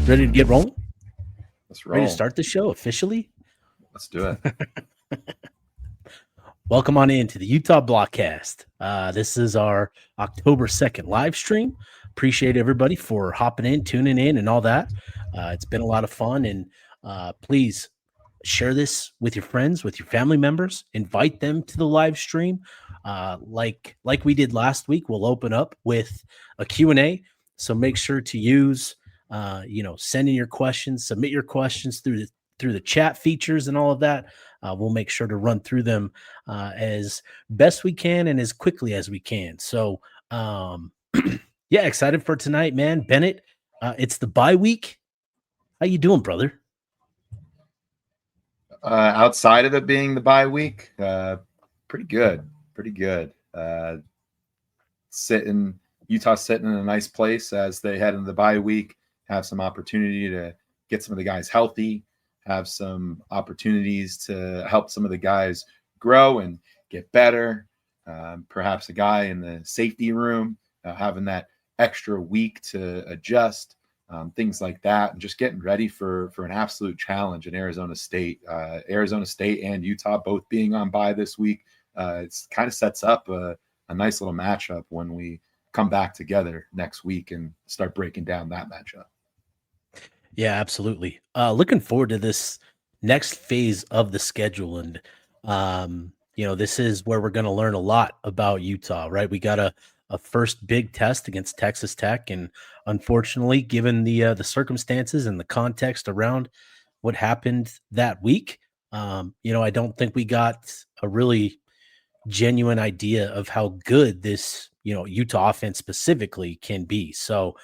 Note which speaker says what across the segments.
Speaker 1: Ready to get rolling?
Speaker 2: Let's
Speaker 1: Ready
Speaker 2: roll.
Speaker 1: to start the show officially?
Speaker 2: Let's do it.
Speaker 1: Welcome on in to the Utah Blockcast. This is our October 2nd live stream. Appreciate everybody for hopping in, tuning in, and all that. It's been a lot of fun, and please share this with your friends, with your family members. Invite them to the live stream. Like we did last week, we'll open up with a Q&A. So make sure to use, send in your questions, submit your questions through the chat features and all of that. We'll make sure to run through them as best we can and as quickly as we can. So, yeah, excited for tonight, man. Bennett, it's the bye week. How you doing, brother?
Speaker 2: Outside of it being the bye week, pretty good. Utah sitting in a nice place as they head into the bye week, have some opportunity to get some of the guys healthy, have some opportunities to help some of the guys grow and get better. Perhaps a guy in the safety room having that extra week to adjust, things like that, and just getting ready for an absolute challenge in Arizona State. Arizona State and Utah both being on bye this week. It's kind of sets up a nice little matchup when we come back together next week and start breaking down that matchup.
Speaker 1: Yeah, absolutely. Looking forward to this next phase of the schedule. And, this is where we're going to learn a lot about Utah, right? We got a first big test against Texas Tech. And unfortunately, given the circumstances and the context around what happened that week, I don't think we got a really genuine idea of how good this, Utah offense specifically can be. So,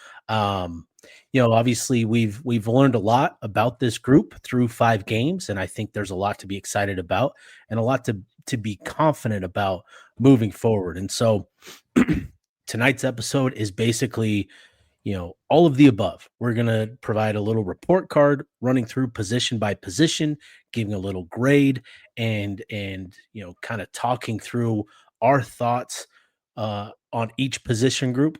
Speaker 1: obviously we've learned a lot about this group through 5 games, and I think there's a lot to be excited about and a lot to be confident about moving forward. And so tonight's episode is basically, all of the above. We're going to provide a little report card running through position by position, giving a little grade and kind of talking through our thoughts on each position group.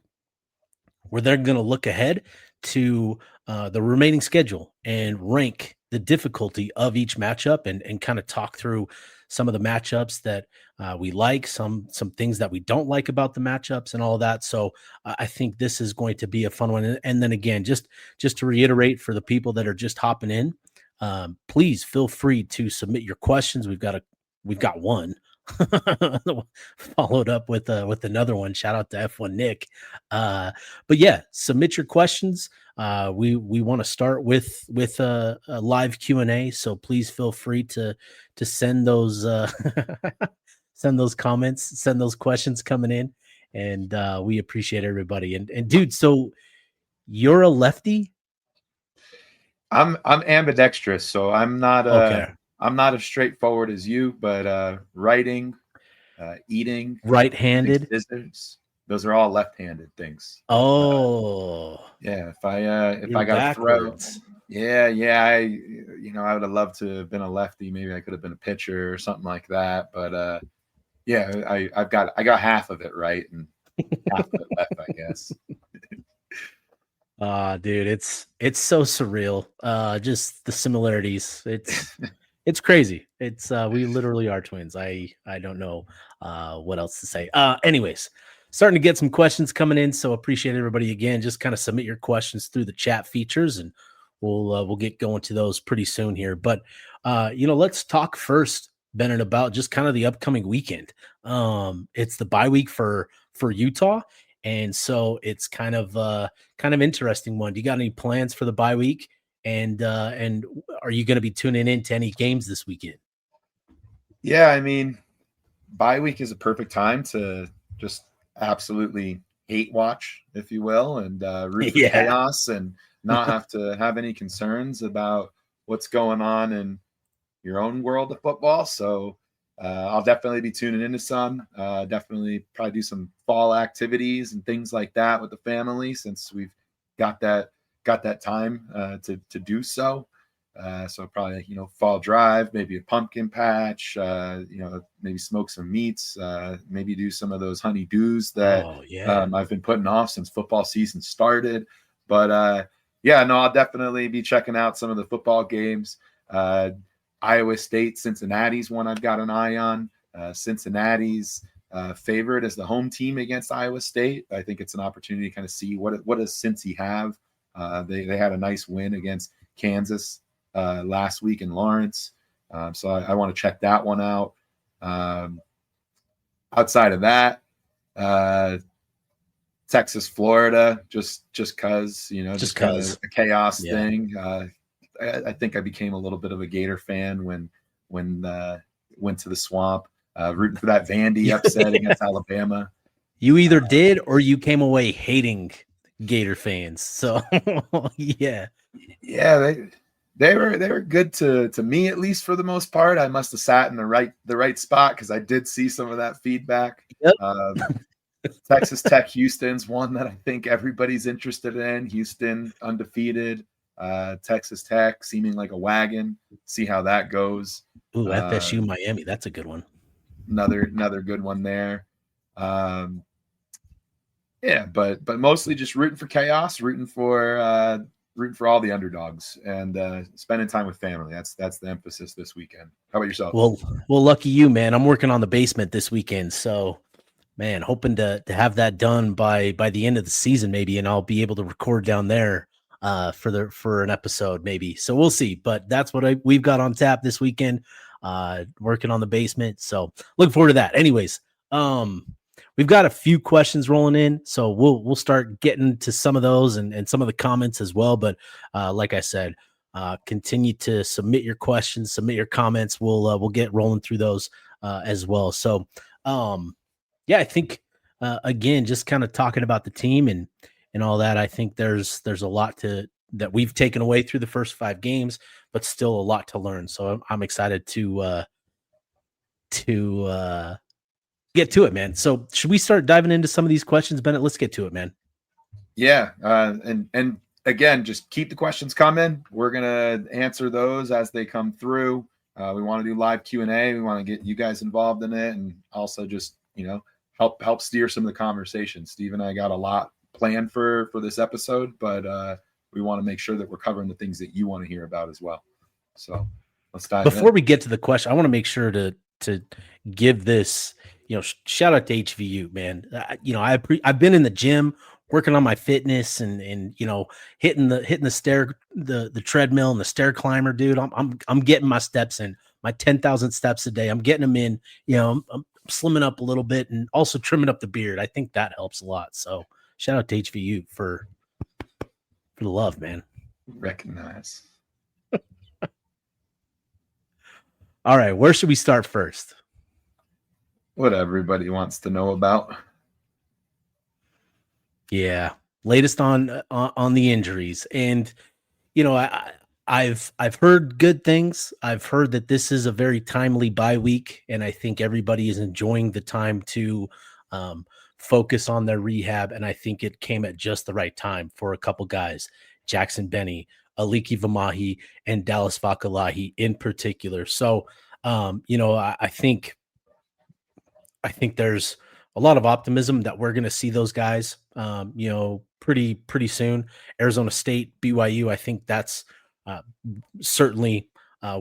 Speaker 1: We're then going to look ahead to the remaining schedule and rank the difficulty of each matchup and kind of talk through some of the matchups that we like, some things that we don't like about the matchups and all of that. So I think this is going to be a fun one. And then again, just to reiterate for the people that are just hopping in, please feel free to submit your questions. We've got one followed up with another one. Shout out to F1 Nick. But yeah, submit your questions. We want to start with a live Q&A, so please feel free to send those send those comments, send those questions coming in, and we appreciate everybody. And dude, so you're a lefty?
Speaker 2: I'm ambidextrous, so I'm not
Speaker 1: okay.
Speaker 2: I'm not as straightforward as you, but writing, eating,
Speaker 1: Right-handed.
Speaker 2: scissors, those are all left-handed things. Yeah. If I got to throw, yeah, I would have loved to have been a lefty. Maybe I could have been a pitcher or something like that. But yeah, I got half of it right and half of it left, I guess.
Speaker 1: Dude, it's so surreal. Just the similarities. It's crazy. It's we literally are twins. I don't know what else to say. Anyways, starting to get some questions coming in, so appreciate everybody again. Just kind of submit your questions through the chat features, and we'll get going to those pretty soon here. But let's talk first, Bennett, about just kind of the upcoming weekend. It's the bye week for Utah. And so it's kind of interesting one. Do you got any plans for the bye week? And are you going to be tuning in to any games this weekend?
Speaker 2: Yeah, I mean, bye week is a perfect time to just absolutely hate watch, if you will, and root for chaos and not have to have any concerns about what's going on in your own world of football. So I'll definitely be tuning into some. Definitely probably do some fall activities and things like that with the family, since we've got that time to do so. So probably fall drive, maybe a pumpkin patch. Maybe smoke some meats. Maybe do some of those honey-dews that I've been putting off since football season started. But yeah, no, I'll definitely be checking out some of the football games. Iowa State, Cincinnati's one I've got an eye on. Cincinnati's favorite as the home team against Iowa State. I think it's an opportunity to kind of see what does Cincy have. They had a nice win against Kansas last week in Lawrence, so I want to check that one out. Outside of that, Texas, Florida, just because just because a chaos thing. I think I became a little bit of a Gator fan when went to the Swamp, rooting for that Vandy upset against Alabama.
Speaker 1: You either did or you came away hating Gator fans. So yeah,
Speaker 2: they were good to me, at least for the most part. I must have sat in the right spot because I did see some of that feedback.
Speaker 1: Yep.
Speaker 2: Texas Tech Houston's one that I think everybody's interested in. Houston undefeated. Texas Tech seeming like a wagon. See how that goes.
Speaker 1: Ooh, FSU Miami, that's a good one.
Speaker 2: Another good one there. Yeah, but mostly just rooting for chaos, rooting for all the underdogs, and spending time with family. That's the emphasis this weekend. How about yourself?
Speaker 1: Well, lucky you, man. I'm working on the basement this weekend, so man, hoping to have that done by the end of the season, maybe, and I'll be able to record down there for an episode, maybe. So we'll see. But that's what we've got on tap this weekend. Working on the basement, so looking forward to that. Anyways, we've got a few questions rolling in, so we'll start getting to some of those and some of the comments as well. But like I said, continue to submit your questions, submit your comments. We'll get rolling through those as well. So yeah, I think again, just kind of talking about the team and all that. I think there's a lot that we've taken away through the first 5 games, but still a lot to learn. So I'm excited to get to it, man. So should we start diving into some of these questions, Bennett? Let's get to it, man.
Speaker 2: Yeah, and again, just keep the questions coming. We're gonna answer those as they come through. We want to do live Q&A. We want to get you guys involved in it, and also just help steer some of the conversation. Steve and I got a lot planned for this episode, but we want to make sure that we're covering the things that you want to hear about as well. So let's dive
Speaker 1: Before we get to the question, I want to make sure to give this, shout out to HVU, man. I've been in the gym working on my fitness and hitting the treadmill and the stair climber, dude. I'm getting my steps in, my 10,000 steps a day. I'm getting them in. I'm slimming up a little bit and also trimming up the beard. I think that helps a lot. So shout out to HVU for the love, man.
Speaker 2: Recognize.
Speaker 1: All right, where should we start first?
Speaker 2: What everybody wants to know about.
Speaker 1: Yeah, latest on the injuries, and I've heard good things. I've heard that this is a very timely bye week, and I think everybody is enjoying the time to focus on their rehab. And I think it came at just the right time for a couple guys, Jackson Benny, Aliki Vamahi, and Dallas Fakalahi in particular. So, I think there's a lot of optimism that we're going to see those guys, pretty soon. Arizona State, BYU, I think that's certainly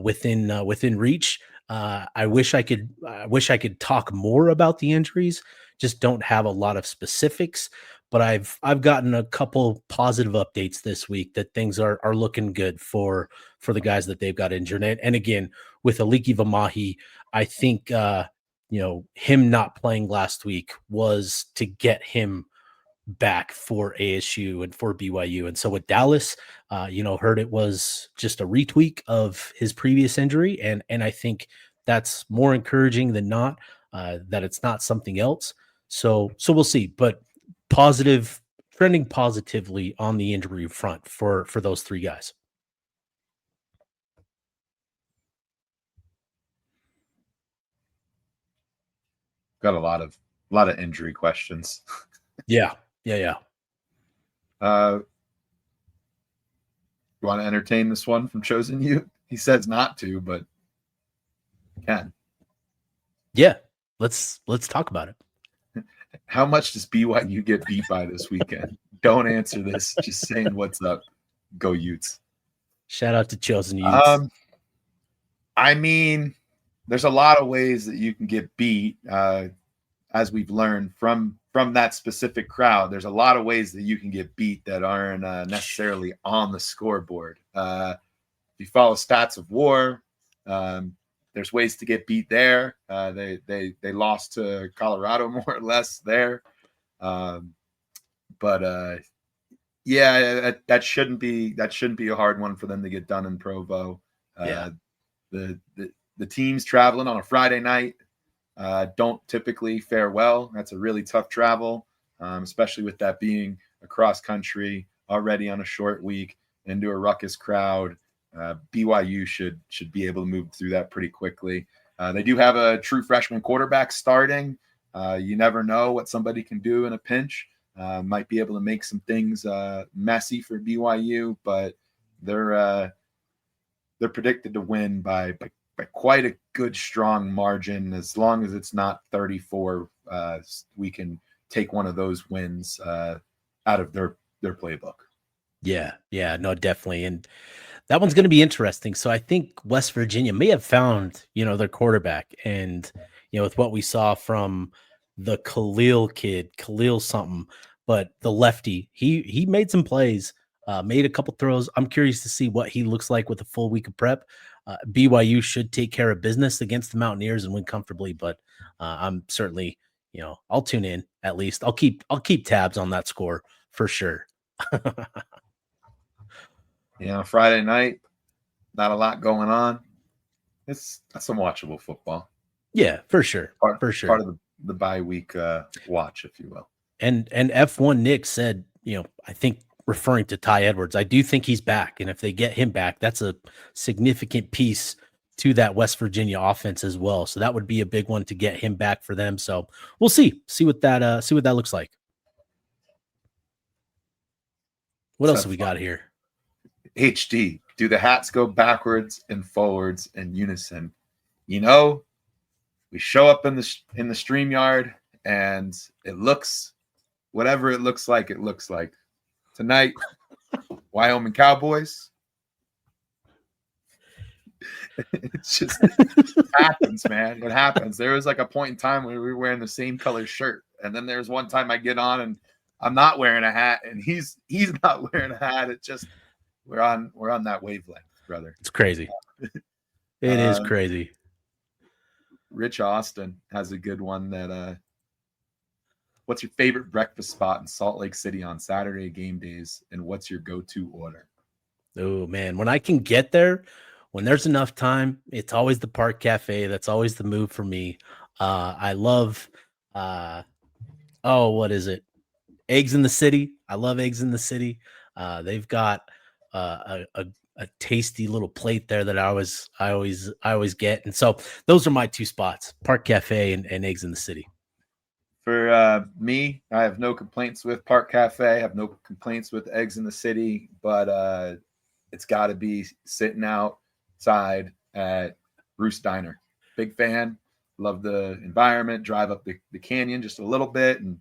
Speaker 1: within reach. I wish I could talk more about the injuries. Just don't have a lot of specifics, but I've gotten a couple positive updates this week that things are looking good for the guys that they've got injured. And again, with Aliki Vamahi, I think him not playing last week was to get him back for ASU and for BYU. And so with Dallas, heard it was just a retweak of his previous injury. And I think that's more encouraging than not, that it's not something else. So we'll see, but trending positively on the injury front for those 3 guys.
Speaker 2: Got a lot of injury questions.
Speaker 1: Yeah.
Speaker 2: You want to entertain this one from Chosen You? He says not to, but can.
Speaker 1: Yeah, let's talk about it.
Speaker 2: How much does BYU get beat by this weekend? Don't answer this. Just saying what's up. Go Utes.
Speaker 1: Shout out to Chosen Utes.
Speaker 2: I mean, there's a lot of ways that you can get beat. As we've learned from that specific crowd, there's a lot of ways that you can get beat that aren't necessarily on the scoreboard. If you follow Stats of War, there's ways to get beat there. They lost to Colorado more or less there, but yeah, that shouldn't be a hard one for them to get done in Provo. The teams traveling on a Friday night don't typically fare well. That's a really tough travel, especially with that being across country already on a short week into a ruckus crowd. BYU should be able to move through that pretty quickly. They do have a true freshman quarterback starting. You never know what somebody can do in a pinch. Might be able to make some things messy for BYU, but they're predicted to win by quite a good, strong margin. As long as it's not 34, we can take one of those wins out of their playbook.
Speaker 1: Yeah, no, definitely. And that one's going to be interesting. So I think West Virginia may have found, their quarterback. And, with what we saw from the Khalil something, but the lefty, he made some plays, made a couple throws. I'm curious to see what he looks like with a full week of prep. BYU should take care of business against the Mountaineers and win comfortably, but I'm certainly, I'll tune in at least. I'll keep tabs on that score for sure.
Speaker 2: Friday night, not a lot going on. That's some watchable football.
Speaker 1: Yeah, for sure.
Speaker 2: Part of the bye week watch, if you will.
Speaker 1: And F1 Nick said, I think referring to Ty Edwards, I do think he's back. And if they get him back, that's a significant piece to that West Virginia offense as well. So that would be a big one to get him back for them. So we'll see what that looks like. What else have we got here?
Speaker 2: HD, do the hats go backwards and forwards in unison? We show up in the StreamYard and it looks whatever it looks like. Tonight, Wyoming Cowboys. It just happens, man. It happens. There was like a point in time where we were wearing the same color shirt. And then there's one time I get on and I'm not wearing a hat and he's not wearing a hat. It just we're on that wavelength, brother.
Speaker 1: It's crazy. It is crazy.
Speaker 2: Rich Austin has a good one that what's your favorite breakfast spot in Salt Lake City on Saturday game days, and what's your go-to order?
Speaker 1: Oh man, when I can get there, when there's enough time, it's always the Park Cafe. That's always the move for me. I love what is it? Eggs in the City. I love Eggs in the City. They've got a tasty little plate there that I always get. And so those are my two spots, Park Cafe and Eggs in the City.
Speaker 2: For me, I have no complaints with Park Cafe. I have no complaints with Eggs in the City, but it's got to be sitting outside at Roost Diner. Big fan. Love the environment. Drive up the canyon just a little bit, and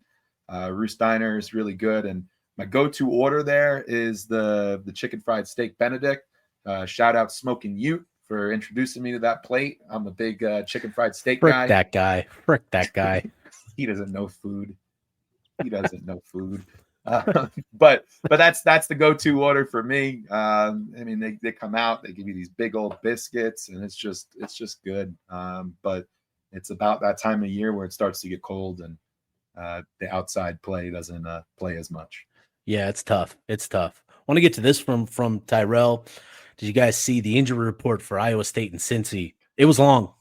Speaker 2: Roost Diner is really good. And my go-to order there is the chicken fried steak Benedict. Shout out Smoking Ute for introducing me to that plate. I'm a big chicken fried steak guy.
Speaker 1: Frick that guy.
Speaker 2: He doesn't know food. But that's the go-to order for me. They come out, they give you these big old biscuits, and it's just good. But it's about that time of year where it starts to get cold, and the outside play doesn't play as much.
Speaker 1: Yeah, it's tough. I want to get to this from Tyrell. Did you guys see the injury report for Iowa State and Cincy? It was long.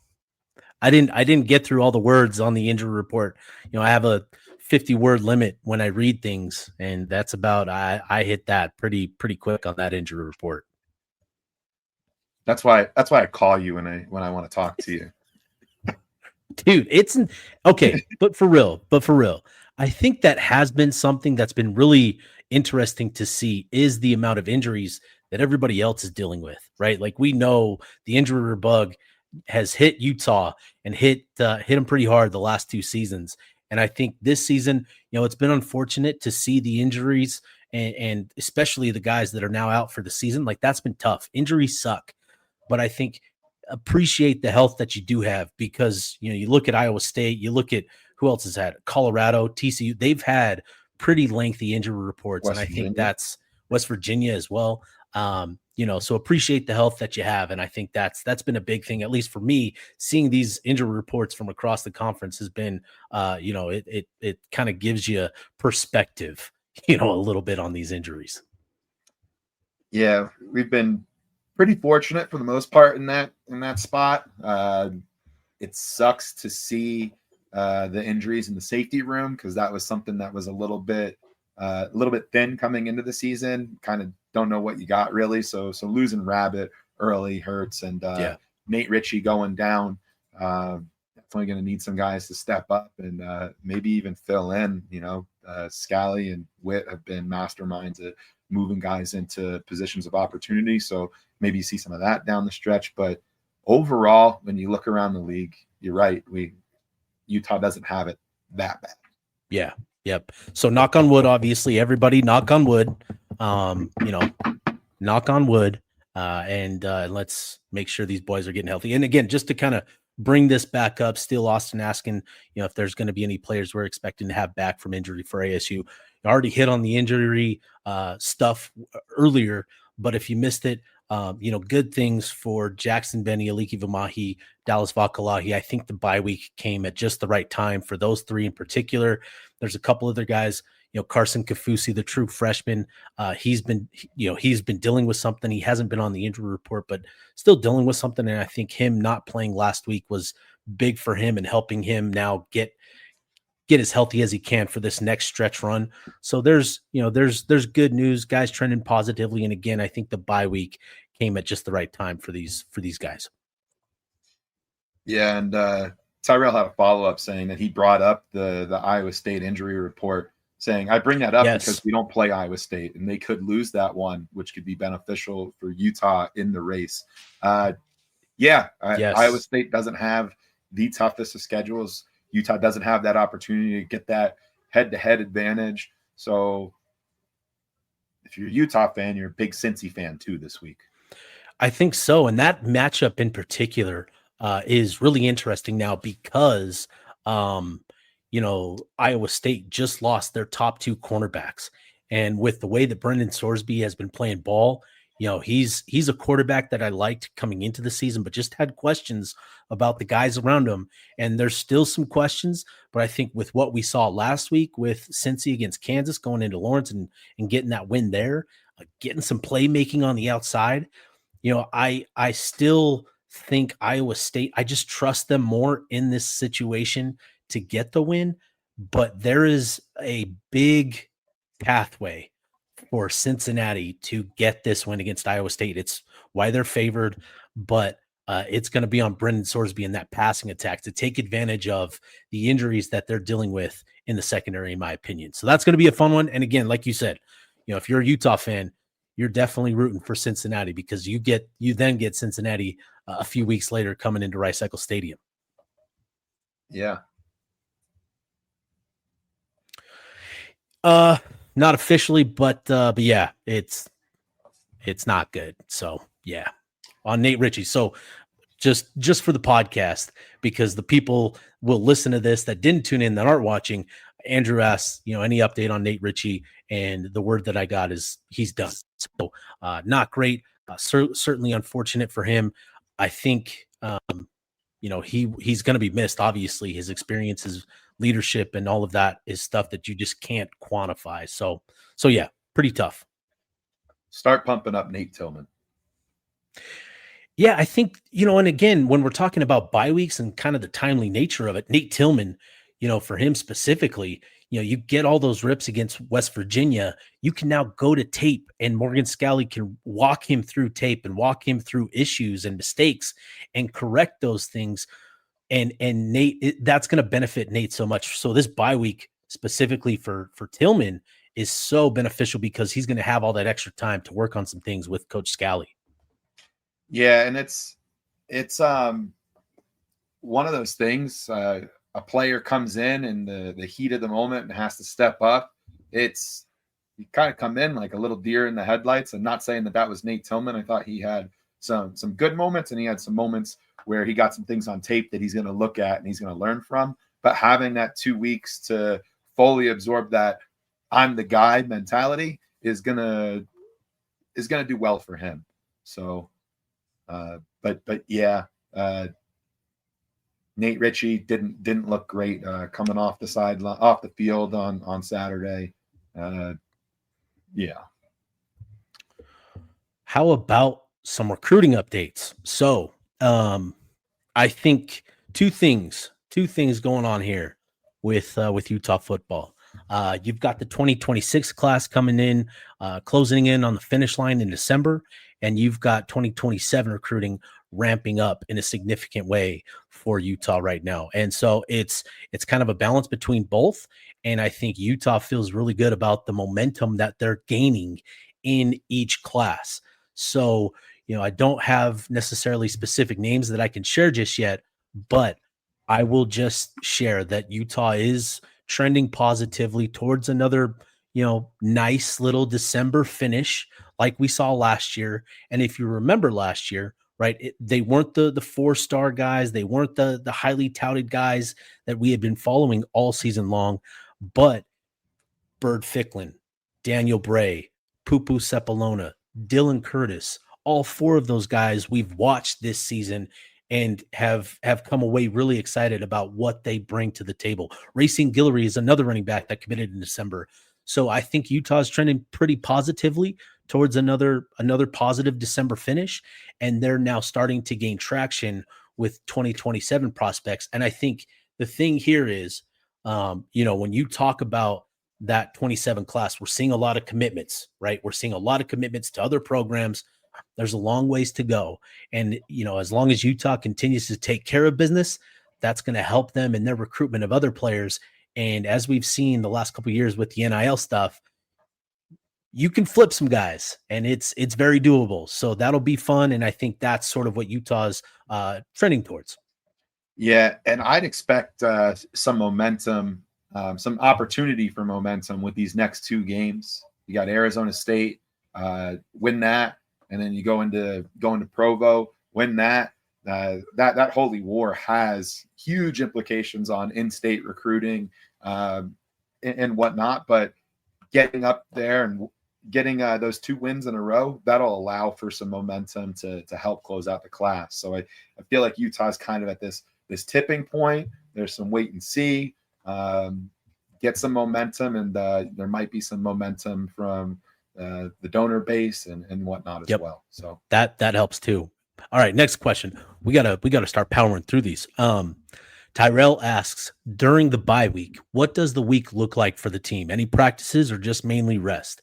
Speaker 1: I didn't get through all the words on the injury report. I have a 50-word limit when I read things, and that's about I hit that pretty quick on that injury report.
Speaker 2: That's why I call you when I want to talk to you.
Speaker 1: Dude, it's okay, but for real, I think that has been something that's been really interesting to see is the amount of injuries that everybody else is dealing with, right? Like we know the injury bug has hit Utah and hit them pretty hard the last two seasons. And I think this season, it's been unfortunate to see the injuries and especially the guys that are now out for the season. Like, that's been tough. Injuries suck. But I think appreciate the health that you do have, because, you look at Iowa State, you look at who else has had Colorado, TCU, they've had pretty lengthy injury reports. And I think that's West Virginia as well. So appreciate the health that you have. And I think that's been a big thing, at least for me. Seeing these injury reports from across the conference has been, it kind of gives you perspective, a little bit on these injuries.
Speaker 2: Yeah, we've been pretty fortunate for the most part in that spot. It sucks to see the injuries in the safety room, because that was something that was a little bit thin coming into the season. Kind of don't know what you got really. So losing Rabbit early hurts, and Nate Ritchie going down. Definitely going to need some guys to step up and maybe even fill in. Scally and Witt have been masterminds at moving guys into positions of opportunity. So maybe you see some of that down the stretch. But overall, when you look around the league, you're right. Utah doesn't have it that bad.
Speaker 1: Yeah. Yep. So knock on wood, obviously, everybody knock on wood, knock on wood. And let's make sure these boys are getting healthy. And again, just to kind of bring this back up, Steel Austin asking, if there's going to be any players we're expecting to have back from injury for ASU. You already hit on the injury stuff earlier, but if you missed it, good things for Jackson Benny, Aliki Vamahi, Dallas Vakalahi. I think the bye week came at just the right time for those three in particular. There's a couple other guys, Carson Kafusi, the true freshman. He's been dealing with something. He hasn't been on the injury report, but still dealing with something. And I think him not playing last week was big for him and helping him now get as healthy as he can for this next stretch run. So there's good news, guys trending positively. And again, I think the bye week came at just the right time for these guys.
Speaker 2: Yeah. And Tyrell had a follow-up saying that he brought up the Iowa State injury report, saying, I bring that up because we don't play Iowa State and they could lose that one, which could be beneficial for Utah in the race. Iowa State doesn't have the toughest of schedules. Utah doesn't have that opportunity to get that head-to-head advantage. So if you're a Utah fan, you're a big Cincy fan too this week.
Speaker 1: I think so. And that matchup in particular is really interesting now because, Iowa State just lost their top two cornerbacks. And with the way that Brendan Sorsby has been playing ball, he's a quarterback that I liked coming into the season, but just had questions about the guys around him. And there's still some questions, but I think with what we saw last week with Cincy against Kansas, going into Lawrence and getting that win there, getting some playmaking on the outside, I still think Iowa State, I just trust them more in this situation to get the win, but there is a big pathway for Cincinnati to get this win against Iowa State. It's why they're favored, but it's going to be on Brendan Sorsby and that passing attack to take advantage of the injuries that they're dealing with in the secondary, in my opinion. So that's going to be a fun one. And again, like you said, if you're a Utah fan, you're definitely rooting for Cincinnati because you then get Cincinnati a few weeks later coming into Rice-Eccles Stadium.
Speaker 2: Yeah.
Speaker 1: Not officially, but yeah, it's not good. So yeah, on Nate Ritchie. So just for the podcast, because the people will listen to this that didn't tune in, that aren't watching. Andrew asks, any update on Nate Ritchie, and the word that I got is he's done. So not great. Certainly unfortunate for him. I think he's going to be missed. Obviously, his experiences, leadership, and all of that is stuff that you just can't quantify. So yeah, pretty tough.
Speaker 2: Start pumping up Nate Tillman.
Speaker 1: Yeah, I think, and again, when we're talking about bye weeks and kind of the timely nature of it, Nate Tillman, for him specifically, you get all those rips against West Virginia. You can now go to tape and Morgan Scalley can walk him through tape and walk him through issues and mistakes and correct those things. And Nate, that's going to benefit Nate so much. So this bye week specifically for Tillman is so beneficial because he's going to have all that extra time to work on some things with Coach Scalley.
Speaker 2: Yeah, and it's one of those things. a player comes in the heat of the moment and has to step up, it's you kind of come in like a little deer in the headlights. And not saying that was Nate Tillman. I thought he had some good moments, and he had some moments where he got some things on tape that he's going to look at and he's going to learn from. But having that 2 weeks to fully absorb that I'm the guy mentality is gonna do well for him. So, but yeah, Nate Ritchie didn't look great coming off the field on Saturday. Yeah.
Speaker 1: How about some recruiting updates? So, I think two things going on here with Utah football. You've got the 2026 class coming in, closing in on the finish line in December, and you've got 2027 recruiting ramping up in a significant way for Utah right now. And so it's kind of a balance between both. And I think Utah feels really good about the momentum that they're gaining in each class. So, I don't have necessarily specific names that I can share just yet, but I will just share that Utah is trending positively towards another, nice little December finish like we saw last year. And if you remember last year, right, they weren't the 4-star guys. They weren't the highly touted guys that we had been following all season long. But Bird Ficklin, Daniel Bray, Pupu Sepulona, Dylan Curtis, all 4 of those guys we've watched this season and have come away really excited about what they bring to the table. Racing Guillory is another running back that committed in December. So I think Utah's trending pretty positively towards another positive December finish. And they're now starting to gain traction with 2027 prospects. And I think the thing here is, when you talk about that 27 class, we're seeing a lot of commitments, right? We're seeing a lot of commitments to other programs. There's a long ways to go. And, as long as Utah continues to take care of business, that's going to help them in their recruitment of other players. And as we've seen the last couple of years with the NIL stuff, you can flip some guys and it's very doable. So that'll be fun. And I think that's sort of what Utah's trending towards.
Speaker 2: Yeah. And I'd expect some momentum, some opportunity for momentum with these next 2 games. You got Arizona State, win that. And then you go into Provo, win that. That holy war has huge implications on in-state recruiting and whatnot. But getting up there and getting those 2 wins in a row, that'll allow for some momentum to help close out the class. So I feel like Utah's kind of at this tipping point. There's some wait and see, get some momentum, and there might be some momentum from the donor base and whatnot as well. So
Speaker 1: that helps too. All right, next question. We gotta start powering through these. Tyrell asks, during the bye week, what does the week look like for the team? Any practices or just mainly rest?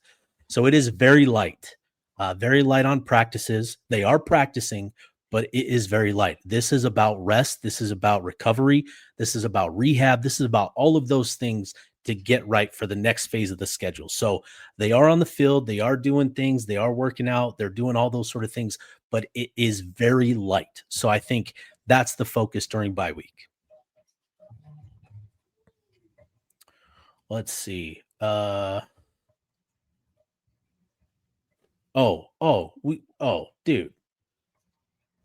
Speaker 1: So it is very light on practices. They are practicing, but it is very light. This is about rest. This is about recovery. This is about rehab. This is about all of those things to get right for the next phase of the schedule. So they are on the field. They are doing things. They are working out. They're doing all those sort of things, but it is very light. So I think that's the focus during bye week. Let's see. Dude.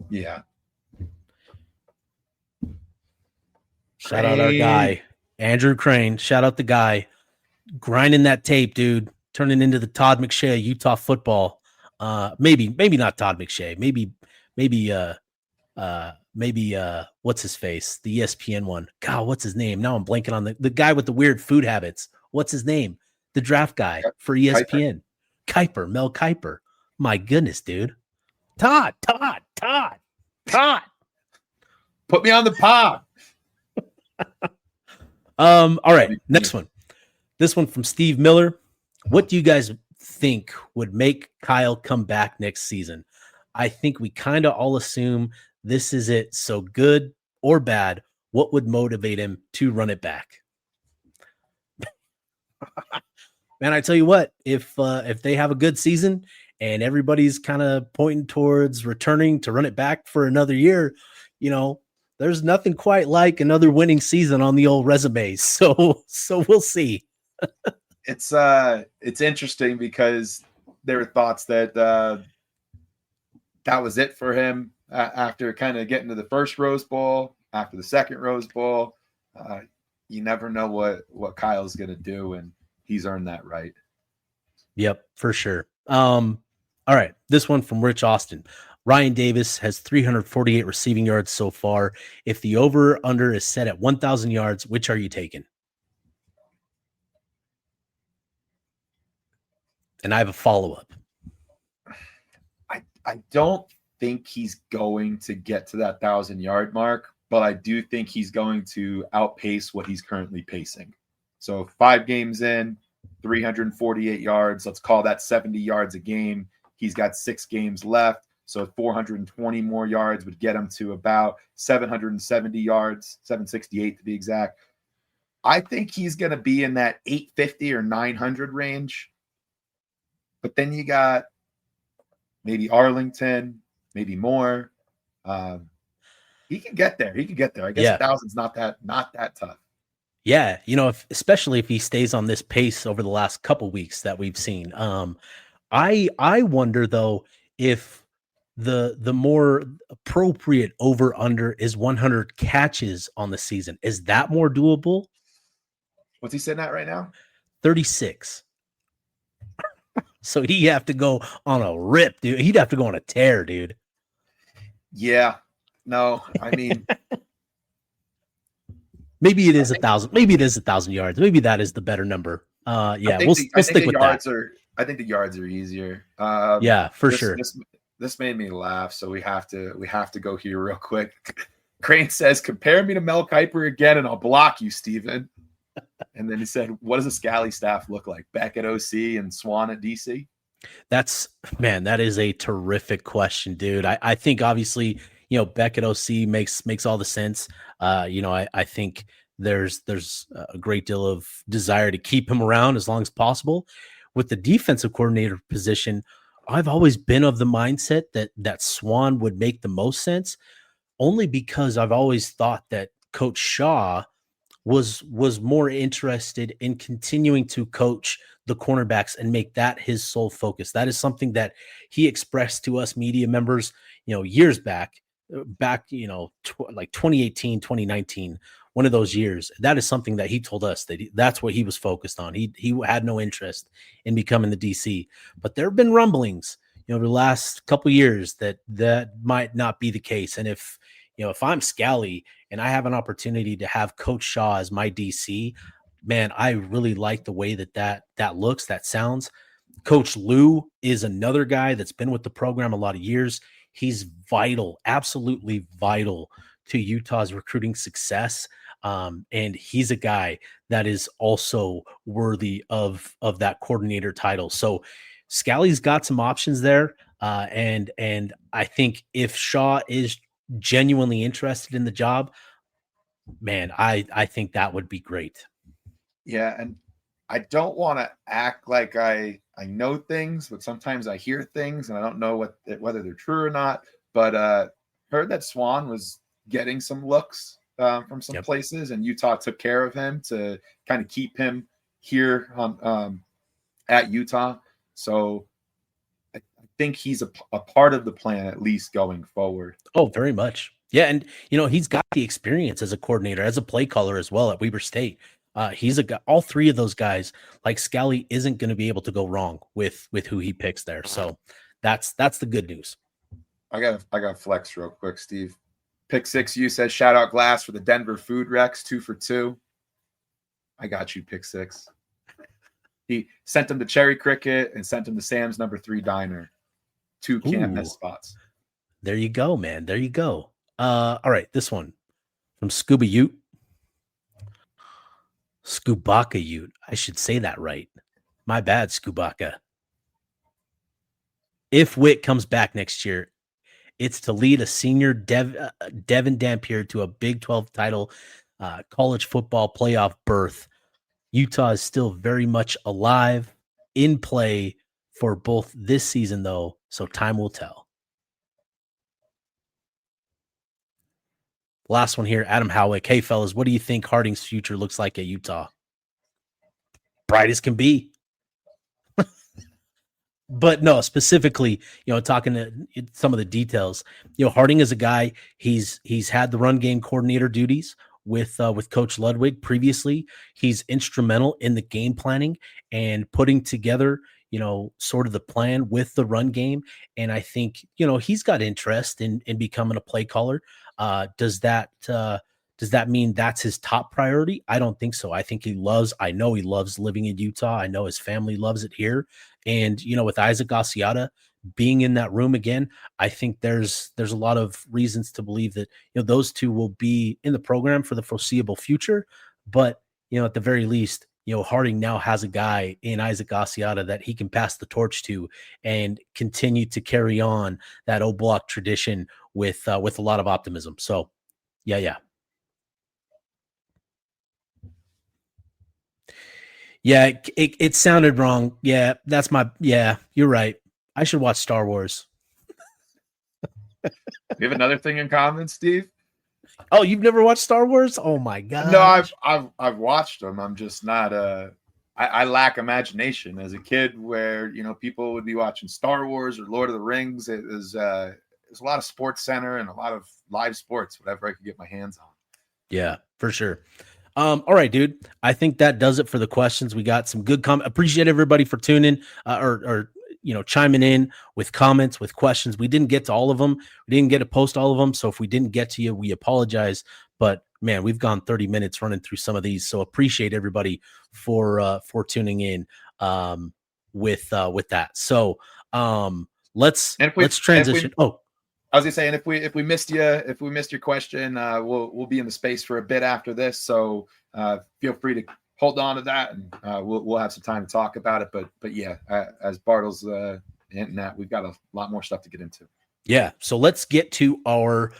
Speaker 2: Yeah.
Speaker 1: Shout out our guy, Andrew Crane. Shout out the guy grinding that tape, dude. Turning into the Todd McShay Utah football. Maybe not Todd McShay. Maybe what's his face? The ESPN one. God, what's his name? Now I'm blanking on the guy with the weird food habits. What's his name? The draft guy for ESPN. Kiper, Mel Kiper. My goodness, dude. Todd.
Speaker 2: Put me on the pod.
Speaker 1: All right, next one. This one from Steve Miller. What do you guys think would make Kyle come back next season? I think we kind of all assume this is it. So good or bad, what would motivate him to run it back? Man, I tell you what, if they have a good season and everybody's kind of pointing towards returning to run it back for another year, there's nothing quite like another winning season on the old resume. So we'll see.
Speaker 2: It's interesting because there were thoughts that that was it for him after kind of getting to the first Rose Bowl, after the second Rose Bowl. You never know what Kyle's going to do, and he's earned that right.
Speaker 1: Yep, for sure. All right, this one from Rich Austin. Ryan Davis has 348 receiving yards so far. If the over-under is set at 1,000 yards, which are you taking? And I have a follow-up.
Speaker 2: I don't think he's going to get to that 1,000-yard mark, but I do think he's going to outpace what he's currently pacing. So 5 games in, 348 yards. Let's call that 70 yards a game. He's got 6 games left. So 420 more yards would get him to about 770 yards, 768 to be exact. I think he's going to be in that 850 or 900 range. But then you got maybe Arlington, maybe more. He can get there. He can get there. I guess 1,000's not that tough.
Speaker 1: Yeah, especially if he stays on this pace over the last couple weeks that we've seen. I wonder though if the more appropriate over under is 100 catches on the season. Is that more doable?
Speaker 2: What's he sitting at right now?
Speaker 1: 36. So he'd have to go on a rip, dude. He'd have to go on a tear, dude.
Speaker 2: Yeah. No, I mean,
Speaker 1: maybe it is 1,000. Maybe it is 1,000 yards. Maybe that is the better number. Yeah, we'll stick with that.
Speaker 2: I think the yards are easier.
Speaker 1: Yeah, for sure.
Speaker 2: This made me laugh, so we have to go here real quick. Crane says, "Compare me to Mel Kiper again, and I'll block you, Steven." And then he said, "What does the Scally staff look like? Beck at OC and Swan at DC?"
Speaker 1: That is a terrific question, dude. I think obviously, Beck at OC makes all the sense. I think there's a great deal of desire to keep him around as long as possible. With the defensive coordinator position, I've always been of the mindset that Swan would make the most sense, only because I've always thought that Coach Shaw was more interested in continuing to coach the cornerbacks and make that his sole focus. That is something that he expressed to us media members, years back, like 2018, 2019, one of those years. That is something that he told us that's what he was focused on. He had no interest in becoming the DC, but there have been rumblings, the last couple of years that might not be the case. And if I'm Scally and I have an opportunity to have Coach Shaw as my DC, man, I really like the way that looks, that sounds. Coach Lou is another guy that's been with the program a lot of years. He's vital, absolutely vital to Utah's recruiting success. And he's a guy that is also worthy of that coordinator title. So Scally's got some options there. And I think if Shaw is genuinely interested in the job, man, I think that would be great.
Speaker 2: Yeah, and I don't want to act like I know things, but sometimes I hear things and I don't know whether they're true or not. But heard that Swan was getting some looks from some places, and Utah took care of him to kind of keep him here at Utah. So I think he's a part of the plan, at least going forward.
Speaker 1: Oh, very much. Yeah, and he's got the experience as a coordinator, as a play caller as well at Weber State. He's a guy. All three of those guys, like Scally, isn't going to be able to go wrong with who he picks there. So that's the good news.
Speaker 2: I got flex real quick, Steve. Pick 6 U says shout out Glass for the Denver food Rex 2 for 2. I got you, Pick 6. He sent him to Cherry Cricket and sent him to Sam's number 3 diner. 2 can't miss spots.
Speaker 1: There you go, man. There you go. All right, this one from Scuba Ute. Scubaka Ute. I should say that right. My bad, Scubaka. If Witt comes back next year, it's to lead a senior Devin Dampier to a Big 12 title, college football playoff berth. Utah is still very much alive, in play for both this season, though, so time will tell. Last one here, Adam Howick. Hey, fellas, what do you think Harding's future looks like at Utah? Bright as can be. But no, specifically, talking to some of the details, Harding is a guy, he's had the run game coordinator duties with Coach Ludwig previously. He's instrumental in the game planning and putting together, sort of the plan with the run game. And I think, he's got interest in becoming a play caller. Does that mean that's his top priority? I don't think so. I know he loves living in Utah. I know his family loves it here. And, with Isaac Asiata being in that room again, I think there's a lot of reasons to believe that, those two will be in the program for the foreseeable future. But, at the very least, Harding now has a guy in Isaac Asiata that he can pass the torch to and continue to carry on that old block tradition with a lot of optimism. So, yeah. Yeah, it sounded wrong. Yeah, you're right. I should watch Star Wars.
Speaker 2: We have another thing in common, Steve.
Speaker 1: Oh, you've never watched Star Wars? Oh my god.
Speaker 2: No, I've watched them. I'm just not I lack imagination as a kid where, people would be watching Star Wars or Lord of the Rings. It was a lot of Sports Center and a lot of live sports, whatever I could get my hands on.
Speaker 1: Yeah, for sure. All right, dude. I think that does it for the questions. We got some good comments. Appreciate everybody for tuning or chiming in with comments, with questions. We didn't get to all of them. We didn't get to post all of them. So if we didn't get to you, we apologize. But man, we've gone 30 minutes running through some of these. So appreciate everybody for tuning in with that. So let's transition.
Speaker 2: I was gonna say, and if we missed your question, we'll be in the space for a bit after this. So feel free to hold on to that, and we'll have some time to talk about it. But yeah, as Bartle's hinting at, we've got a lot more stuff to get into.
Speaker 1: Yeah. So let's get to our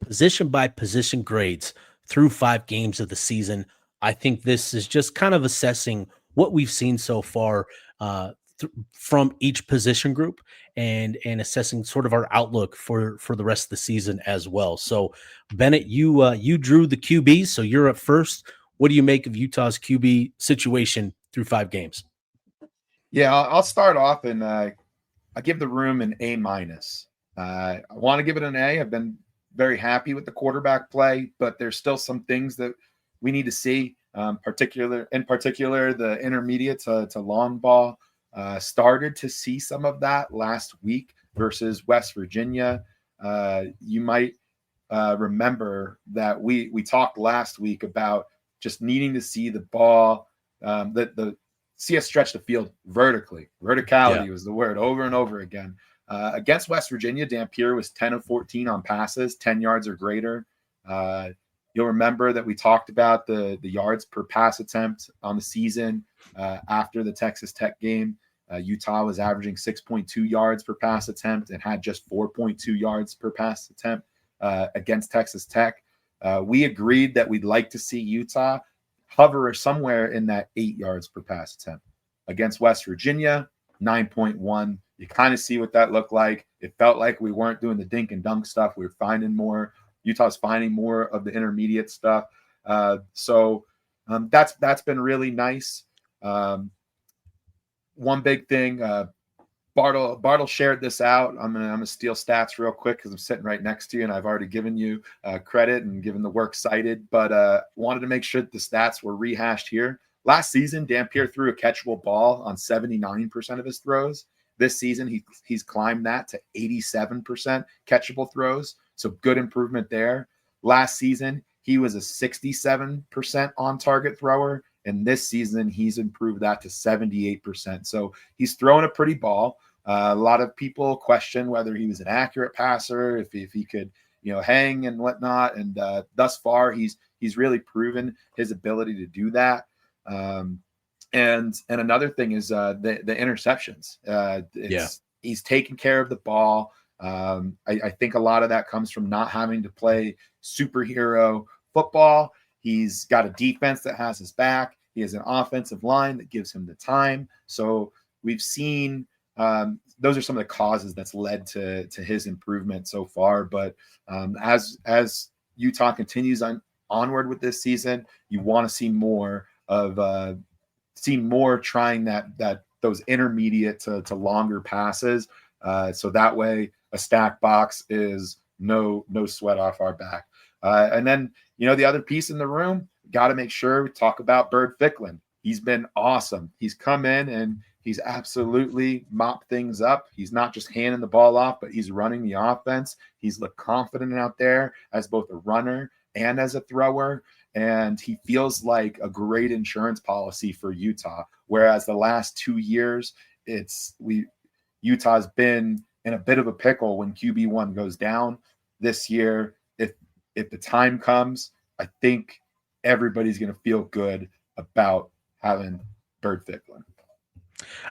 Speaker 1: position by position grades through 5 games of the season. I think this is just kind of assessing what we've seen so far from each position group and assessing sort of our outlook for the rest of the season as well. So Bennett, you drew the QBs, so you're up first. What do you make of Utah's QB situation through 5 games?
Speaker 2: Yeah, I'll start off and I give the room an A-. I want to give it an A. I've been very happy with the quarterback play, but there's still some things that we need to see. In particular, the intermediate to long ball. Started to see some of that last week versus West Virginia. You might remember that we talked last week about just needing to see the ball, see us stretch the field vertically. Verticality was the word over and over again. Against West Virginia, Dampier was 10 of 14 on passes, 10 yards or greater. You'll remember that we talked about the yards per pass attempt on the season after the Texas Tech game. Utah was averaging 6.2 yards per pass attempt and had just 4.2 yards per pass attempt against Texas Tech. We agreed that we'd like to see Utah hover somewhere in that 8 yards per pass attempt. Against West Virginia, 9.1. You kind of see what that looked like. It felt like we weren't doing the dink and dunk stuff. We were finding more. Utah's finding more of the intermediate stuff. So that's been really nice. One big thing, Bartle shared this out. I'm gonna steal stats real quick because I'm sitting right next to you, and I've already given you credit and given the work cited. But wanted to make sure that the stats were rehashed here. Last season, Dampier threw a catchable ball on 79% of his throws. This season, he's climbed that to 87% catchable throws. So good improvement there. Last season, he was a 67% on-target thrower. And this season, he's improved that to 78%. So he's throwing a pretty ball. A lot of people question whether he was an accurate passer, if he could, hang and whatnot. And thus far, he's really proven his ability to do that. And another thing is the interceptions. He's taking care of the ball. I think a lot of that comes from not having to play superhero football. He's got a defense that has his back. He has an offensive line that gives him the time. So we've seen those are some of the causes that's led to his improvement so far. But as Utah continues onward with this season, you want to see more of trying those intermediate to longer passes. So that way a stack box is no sweat off our back. And then, the other piece in the room, got to make sure we talk about Bird Ficklin. He's been awesome. He's come in and he's absolutely mopped things up. He's not just handing the ball off, but he's running the offense. He's looked confident out there as both a runner and as a thrower. And he feels like a great insurance policy for Utah. Whereas the last 2 years, Utah's been in a bit of a pickle when QB1 goes down. This year, if the time comes, I think everybody's going to feel good about having Bird Ficklin.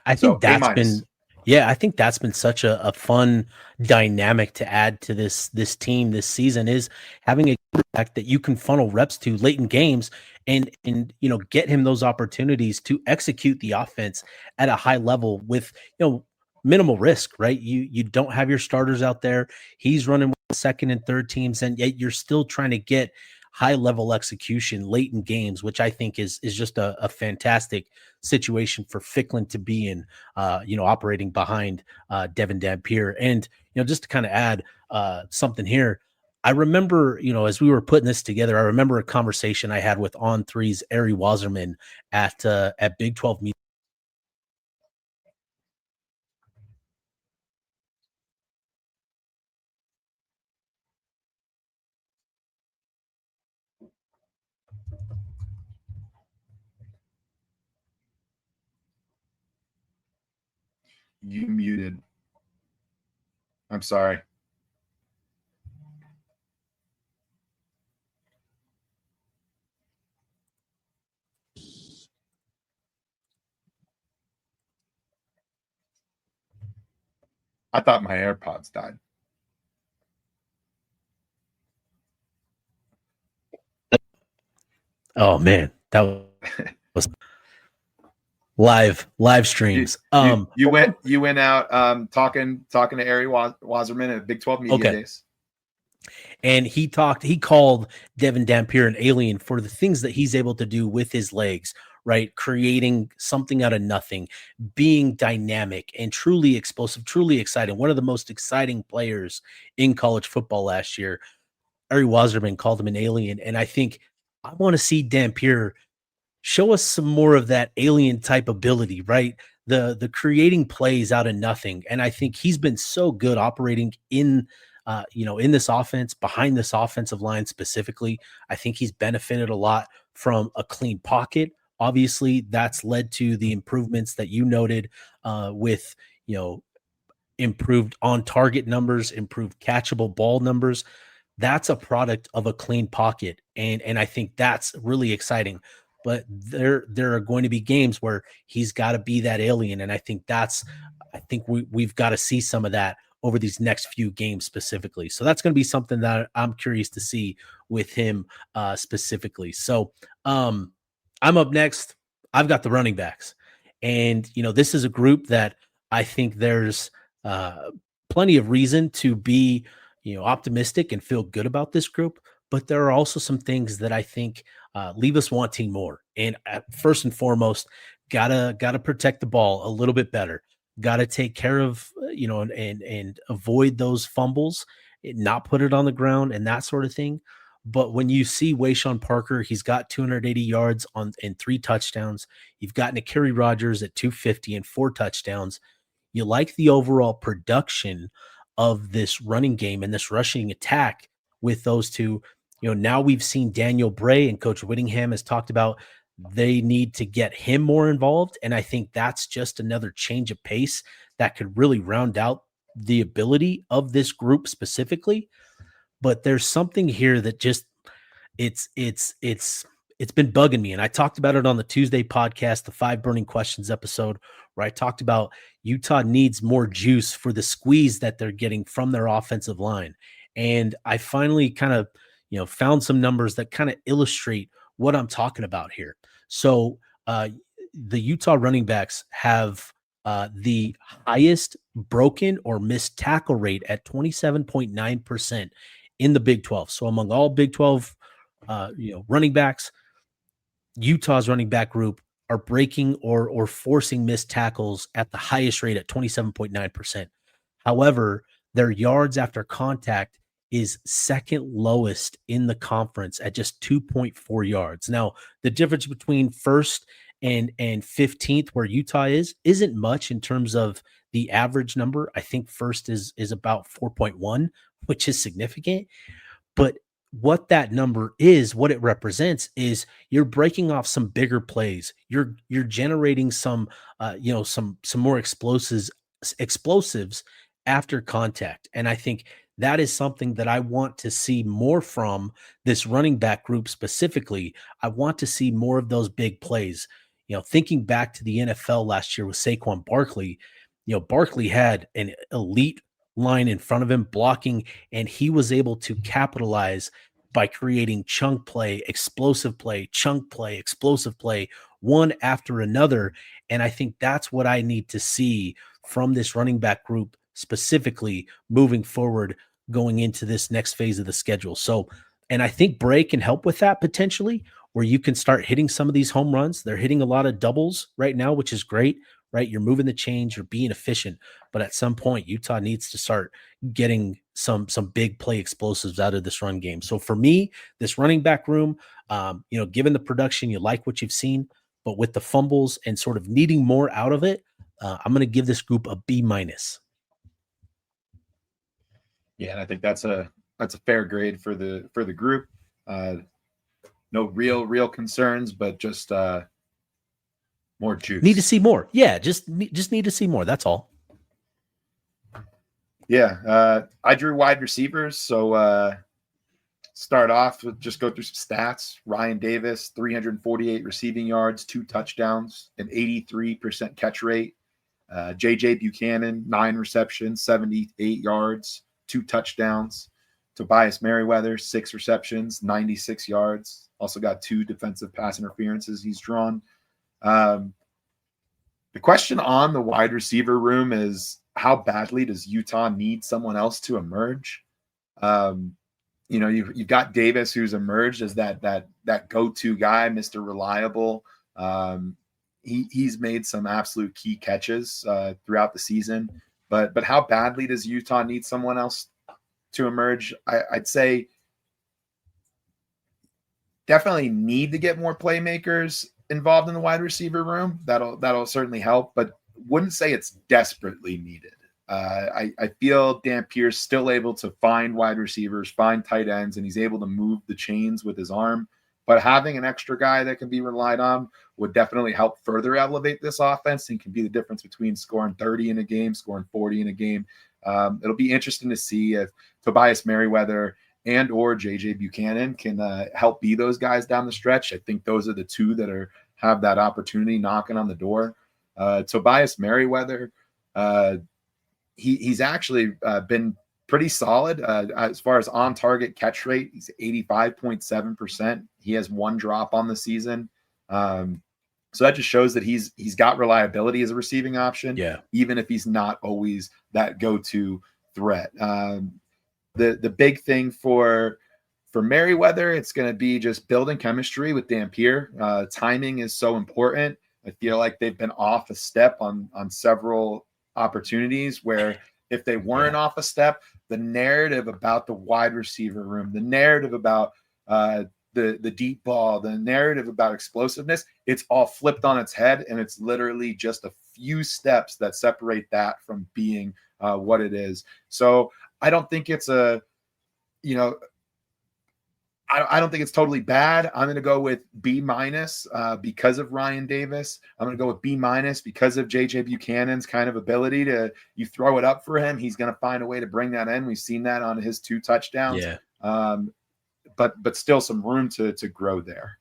Speaker 1: I think that's been such a fun dynamic to add to this team this season, is having a quarterback that you can funnel reps to late in games and get him those opportunities to execute the offense at a high level with minimal risk, right? You don't have your starters out there. He's running with the second and third teams, and yet you're still trying to get high level execution late in games, which I think is just a fantastic situation for Ficklin to be in, operating behind Devin Dampier. And, just to kind of add something here, I remember, as we were putting this together, I remember a conversation I had with On3's Ari Wasserman at Big 12 meeting.
Speaker 2: You muted. I'm sorry. I thought my AirPods died.
Speaker 1: Oh man, that was live streams.
Speaker 2: You went out talking to Ari Wasserman at Big 12 Media Days.
Speaker 1: And he called Devin Dampier an alien for the things that he's able to do with his legs, right? Creating something out of nothing, being dynamic and truly explosive, truly exciting. One of the most exciting players in college football last year. Ari Wasserman called him an alien. And I think I want to see Dampier show us some more of that alien type ability, right? The creating plays out of nothing. And I think he's been so good operating in this offense, behind this offensive line specifically. I think he's benefited a lot from a clean pocket. Obviously, that's led to the improvements that you noted with, improved on target numbers, improved catchable ball numbers. That's a product of a clean pocket. And I think that's really exciting. But there are going to be games where he's got to be that alien. And I think we've got to see some of that over these next few games specifically. So that's going to be something that I'm curious to see with him specifically. So I'm up next. I've got the running backs. And, this is a group that I think there's plenty of reason to be, optimistic and feel good about this group. But there are also some things that I think leave us wanting more. And first and foremost, gotta protect the ball a little bit better. Got to take care of, and avoid those fumbles, not put it on the ground and that sort of thing. But when you see Wayshawn Parker, he's got 280 yards and 3 touchdowns. You've got N'Keary Rodgers at 250 and 4 touchdowns. You like the overall production of this running game and this rushing attack with those two. Now we've seen Daniel Bray, and Coach Whittingham has talked about they need to get him more involved. And I think that's just another change of pace that could really round out the ability of this group specifically. But there's something here that just it's been bugging me. And I talked about it on the Tuesday podcast, the 5 Burning Questions episode, where I talked about Utah needs more juice for the squeeze that they're getting from their offensive line. And I finally kind of, found some numbers that kind of illustrate what I'm talking about here. So the Utah running backs have the highest broken or missed tackle rate at 27.9% in the Big 12. So among all Big 12, running backs, Utah's running back group are breaking or forcing missed tackles at the highest rate at 27.9%. However, their yards after contact is second lowest in the conference at just 2.4 yards. Now, the difference between first and 15th, where Utah isn't much in terms of the average number. I think first is about 4.1, which is significant. But what that number is, what it represents is you're breaking off some bigger plays. You're generating some more explosives after contact. And I think that is something that I want to see more from this running back group specifically. I want to see more of those big plays. Thinking back to the NFL last year with Saquon Barkley, Barkley had an elite line in front of him blocking, and he was able to capitalize by creating chunk play, explosive play, chunk play, explosive play, one after another. And I think that's what I need to see from this running back group specifically moving forward, going into this next phase of the schedule. So, and I think Bray can help with that potentially, where you can start hitting some of these home runs. They're hitting a lot of doubles right now, which is great, right? You're moving the chains, you're being efficient, but at some point Utah needs to start getting some big play explosives out of this run game. So for me, this running back room, given the production, you like what you've seen, but with the fumbles and sort of needing more out of it, I'm going to give this group a B-.
Speaker 2: Yeah, and I think that's a fair grade for the group. No real concerns, but just more juice.
Speaker 1: Need to see more. Yeah, just need to see more. That's all.
Speaker 2: Yeah, I drew wide receivers. So start off with just go through some stats. Ryan Davis, 348 receiving yards, 2 touchdowns, an 83% catch rate. JJ Buchanan, 9 receptions, 78 yards, 2 touchdowns. Tobias Merriweather, 6 receptions, 96 yards. Also got 2 defensive pass interferences he's drawn. The question on the wide receiver room is, how badly does Utah need someone else to emerge? You've got Davis, who's emerged as that go-to guy, Mr. Reliable. He's made some absolute key catches throughout the season. But how badly does Utah need someone else to emerge? I'd say definitely need to get more playmakers involved in the wide receiver room. That'll certainly help, but wouldn't say it's desperately needed. I feel Dampier's still able to find wide receivers, find tight ends, and he's able to move the chains with his arm. But having an extra guy that can be relied on would definitely help further elevate this offense and can be the difference between scoring 30 in a game, scoring 40 in a game. It'll be interesting to see if Tobias Merriweather and or JJ Buchanan can help be those guys down the stretch. I think those are the two that have that opportunity knocking on the door. Tobias Merriweather, he's actually been pretty solid as far as on-target catch rate. He's 85.7%. He has 1 drop on the season. So that just shows that he's got reliability as a receiving option, even if he's not always that go-to threat. The big thing for Merriweather, it's going to be just building chemistry with Dampier. Timing is so important. I feel like they've been off a step on several opportunities where if they weren't off a step, the narrative about the wide receiver room, the narrative about the deep ball, the narrative about explosiveness, it's all flipped on its head, and it's literally just a few steps that separate that from being what it is. So I don't think it's I don't think it's totally bad. I'm going to go with B- because of Ryan Davis. I'm going to go with B- because of JJ Buchanan's kind of ability you throw it up for him, he's going to find a way to bring that in. We've seen that on his 2 touchdowns. But still some room to grow there.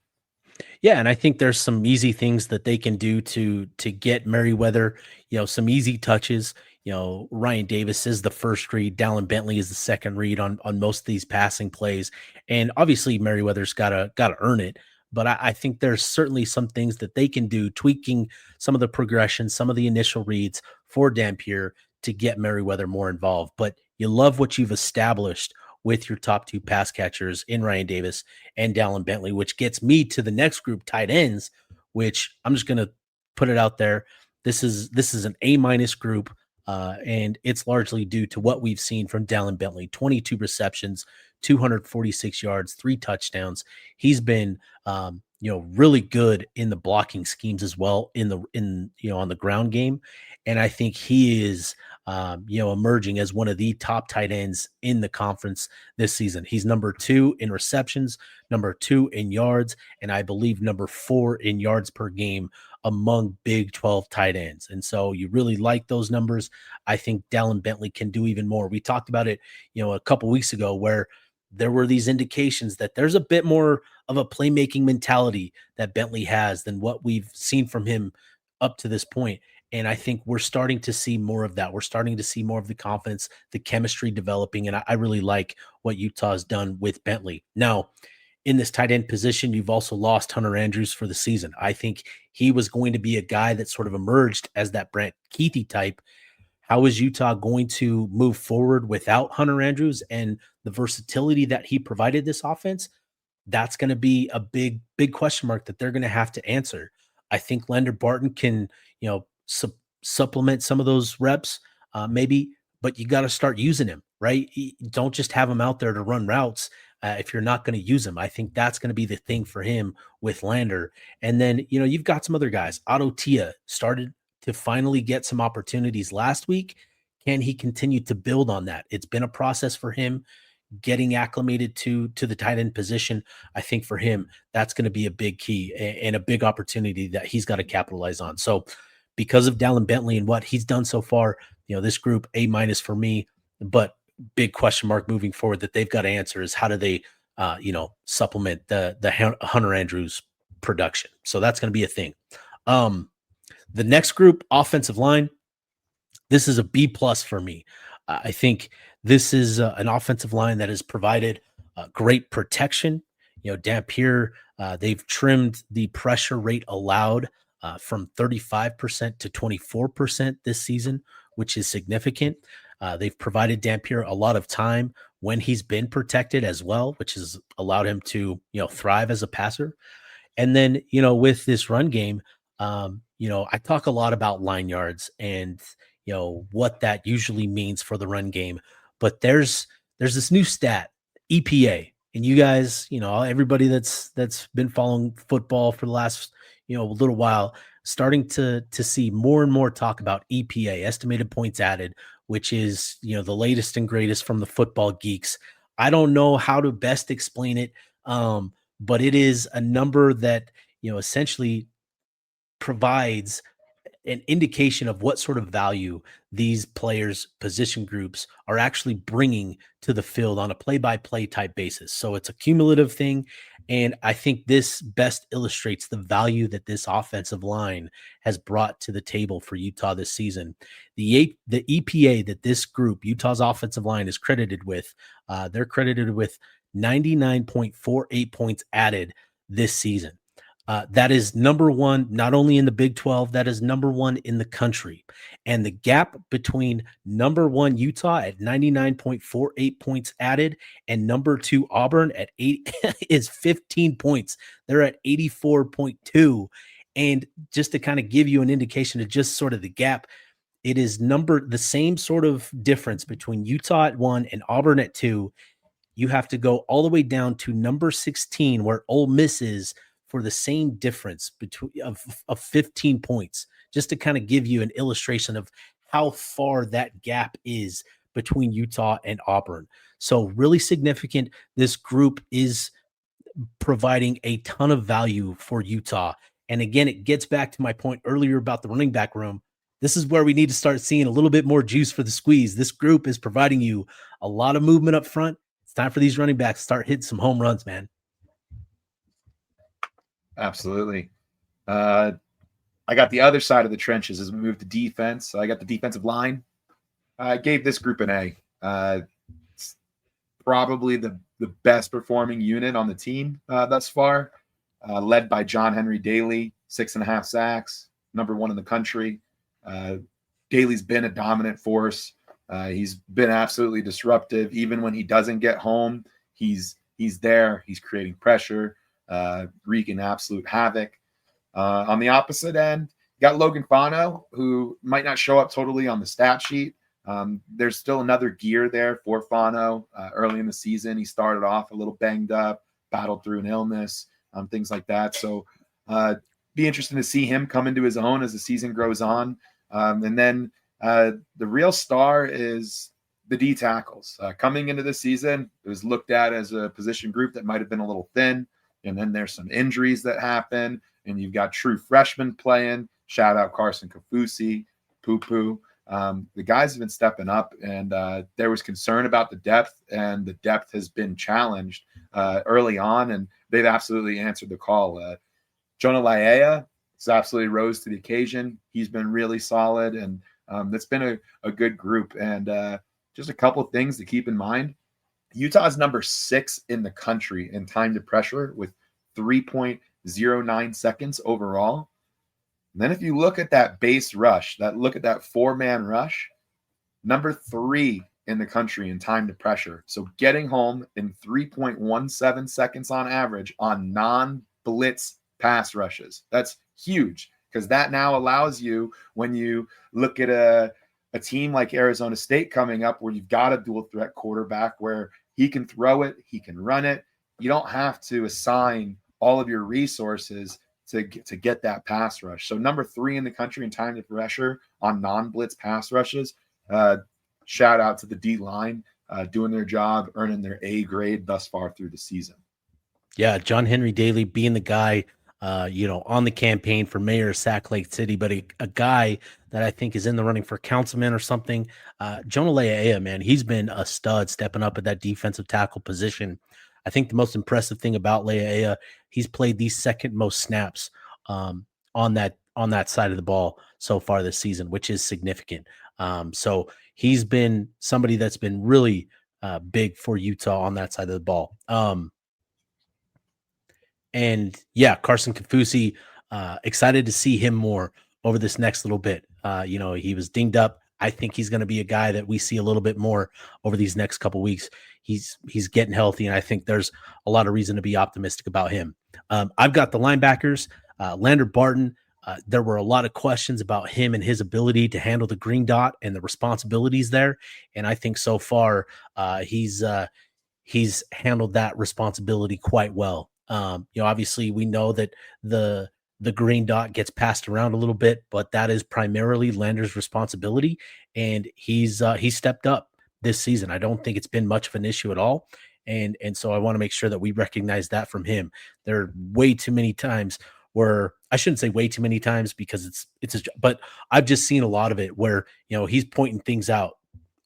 Speaker 1: Yeah, and I think there's some easy things that they can do to get Merriweather, some easy touches. Ryan Davis is the first read. Dallin Bentley is the second read on most of these passing plays. And obviously Merriweather's got to earn it. But I think there's certainly some things that they can do, tweaking some of the progression, some of the initial reads for Dampier to get Merriweather more involved. But you love what you've established with your top two pass catchers in Ryan Davis and Dallin Bentley, which gets me to the next group, tight ends, which I'm just going to put it out there. This is an A- group, and it's largely due to what we've seen from Dallin Bentley: 22 receptions, 246 yards, 3 touchdowns. He's been really good in the blocking schemes as well on the ground game, and I think he is emerging as one of the top tight ends in the conference this season. He's number 2 in receptions, number 2 in yards, and I believe number 4 in yards per game among Big 12 tight ends. And so you really like those numbers. I think Dallin Bentley can do even more. We talked about it, a couple weeks ago, where there were these indications that there's a bit more of a playmaking mentality that Bentley has than what we've seen from him up to this point. And I think we're starting to see more of that. We're starting to see more of the confidence, the chemistry developing. And I really like what Utah's done with Bentley. Now, in this tight end position, you've also lost Hunter Andrews for the season. I think he was going to be a guy that sort of emerged as that Brant Kuithe type. How is Utah going to move forward without Hunter Andrews and the versatility that he provided this offense? That's going to be a big, big question mark that they're going to have to answer. I think Lander Barton can, supplement some of those reps, maybe, but you got to start using him, right? Don't just have him out there to run routes if you're not going to use him. I think that's going to be the thing for him with Lander. And then, you've got some other guys. Otto Tia started to finally get some opportunities last week. Can he continue to build on that? It's been a process for him getting acclimated to the tight end position. I think for him, that's going to be a big key and a big opportunity that he's got to capitalize on. So because of Dallin Bentley and what he's done so far, this group A- for me, but big question mark moving forward that they've got to answer is how do they, supplement the Hunter Andrews production. So that's going to be a thing. The next group, offensive line, this is a B+ for me. I think this is an offensive line that has provided great protection. Dampier, they've trimmed the pressure rate allowed from 35% to 24% this season, which is significant. They've provided Dampier a lot of time when he's been protected as well, which has allowed him to, thrive as a passer. And then, with this run game, I talk a lot about line yards and, what that usually means for the run game. But there's this new stat, EPA. And you guys, everybody that's been following football for the last, little while, starting to see more and more talk about EPA, estimated points added, which is, the latest and greatest from the football geeks. I don't know how to best explain it, but it is a number that, essentially provides an indication of what sort of value these players' position groups are actually bringing to the field on a play-by-play type basis. So it's a cumulative thing, and I think this best illustrates the value that this offensive line has brought to the table for Utah this season. The EPA that this group, Utah's offensive line, is credited with, they're credited with 99.48 points added this season. That is number one, not only in the Big 12, that is number one in the country. And the gap between number one Utah at 99.48 points added and number 2 Auburn at 8 is 15 points. They're at 84.2. And just to kind of give you an indication of just sort of the gap, it is the same sort of difference between Utah at 1 and Auburn at 2. You have to go all the way down to number 16, where Ole Miss is, for the same difference of 15 points, just to kind of give you an illustration of how far that gap is between Utah and Auburn. So really significant. This group is providing a ton of value for Utah. And again, it gets back to my point earlier about the running back room. This is where we need to start seeing a little bit more juice for the squeeze. This group is providing you a lot of movement up front. It's time for these running backs to start hitting some home runs, man.
Speaker 2: Absolutely. I got the other side of the trenches as we move to defense. I got the defensive line. I gave this group an A. It's probably the best performing unit on the team thus far, led by John Henry Daly, 6.5 sacks, number 1 in the country. Daly's been a dominant force He's been absolutely disruptive. Even when he doesn't get home, he's there. He's creating pressure, wreaking absolute havoc. On the opposite end, you got Logan Fano, who might not show up totally on the stat sheet. There's still another gear there for Fano. Early in the season, he started off a little banged up, battled through an illness, things like that. So be interesting to see him come into his own as the season grows on. And then the real star is the D tackles. Coming into the season, it was looked at as a position group that might have been a little thin. And then there's some injuries that happen. And you've got true freshmen playing. Shout out Carson Kaufusi, Poo. The guys have been stepping up, and there was concern about the depth, and the depth has been challenged early on, and they've absolutely answered the call. Jonah Laia has absolutely rose to the occasion. He's been really solid, and it's been a good group. And just a couple of things to keep in mind. Utah's number 6 in the country in time to pressure with 3.09 seconds overall. And then if you look at that base rush, look at that 4-man rush, number 3 in the country in time to pressure. So getting home in 3.17 seconds on average on non-blitz pass rushes. That's huge, because that now allows you, when you look at a team like Arizona State coming up, where you've got a dual threat quarterback where he can throw it, he can run it. You don't have to assign all of your resources to get that pass rush. So number 3 in the country in time to pressure on non-blitz pass rushes. Shout out to the D-line doing their job, earning their A grade thus far through the season.
Speaker 1: Yeah, John Henry Daly being the guy, on the campaign for mayor of Sac Lake City, but a guy that I think is in the running for councilman or something. Jonah Laia, man, he's been a stud stepping up at that defensive tackle position. I think the most impressive thing about Laia, he's played the second most snaps on that side of the ball so far this season, which is significant. So he's been somebody that's been really big for Utah on that side of the ball. And yeah, Carson Kaufusi, excited to see him more over this next little bit. He was dinged up. I think he's going to be a guy that we see a little bit more over these next couple weeks. He's getting healthy, and I think there's a lot of reason to be optimistic about him. I've got the linebackers, Lander Barton. There were a lot of questions about him and his ability to handle the green dot and the responsibilities there. And I think so far he's handled that responsibility quite well. Obviously we know that the green dot gets passed around a little bit, but that is primarily Lander's responsibility. And he's stepped up this season. I don't think it's been much of an issue at all. And so I want to make sure that we recognize that from him. There are way too many times where, I shouldn't say way too many times because but I've just seen a lot of it where, he's pointing things out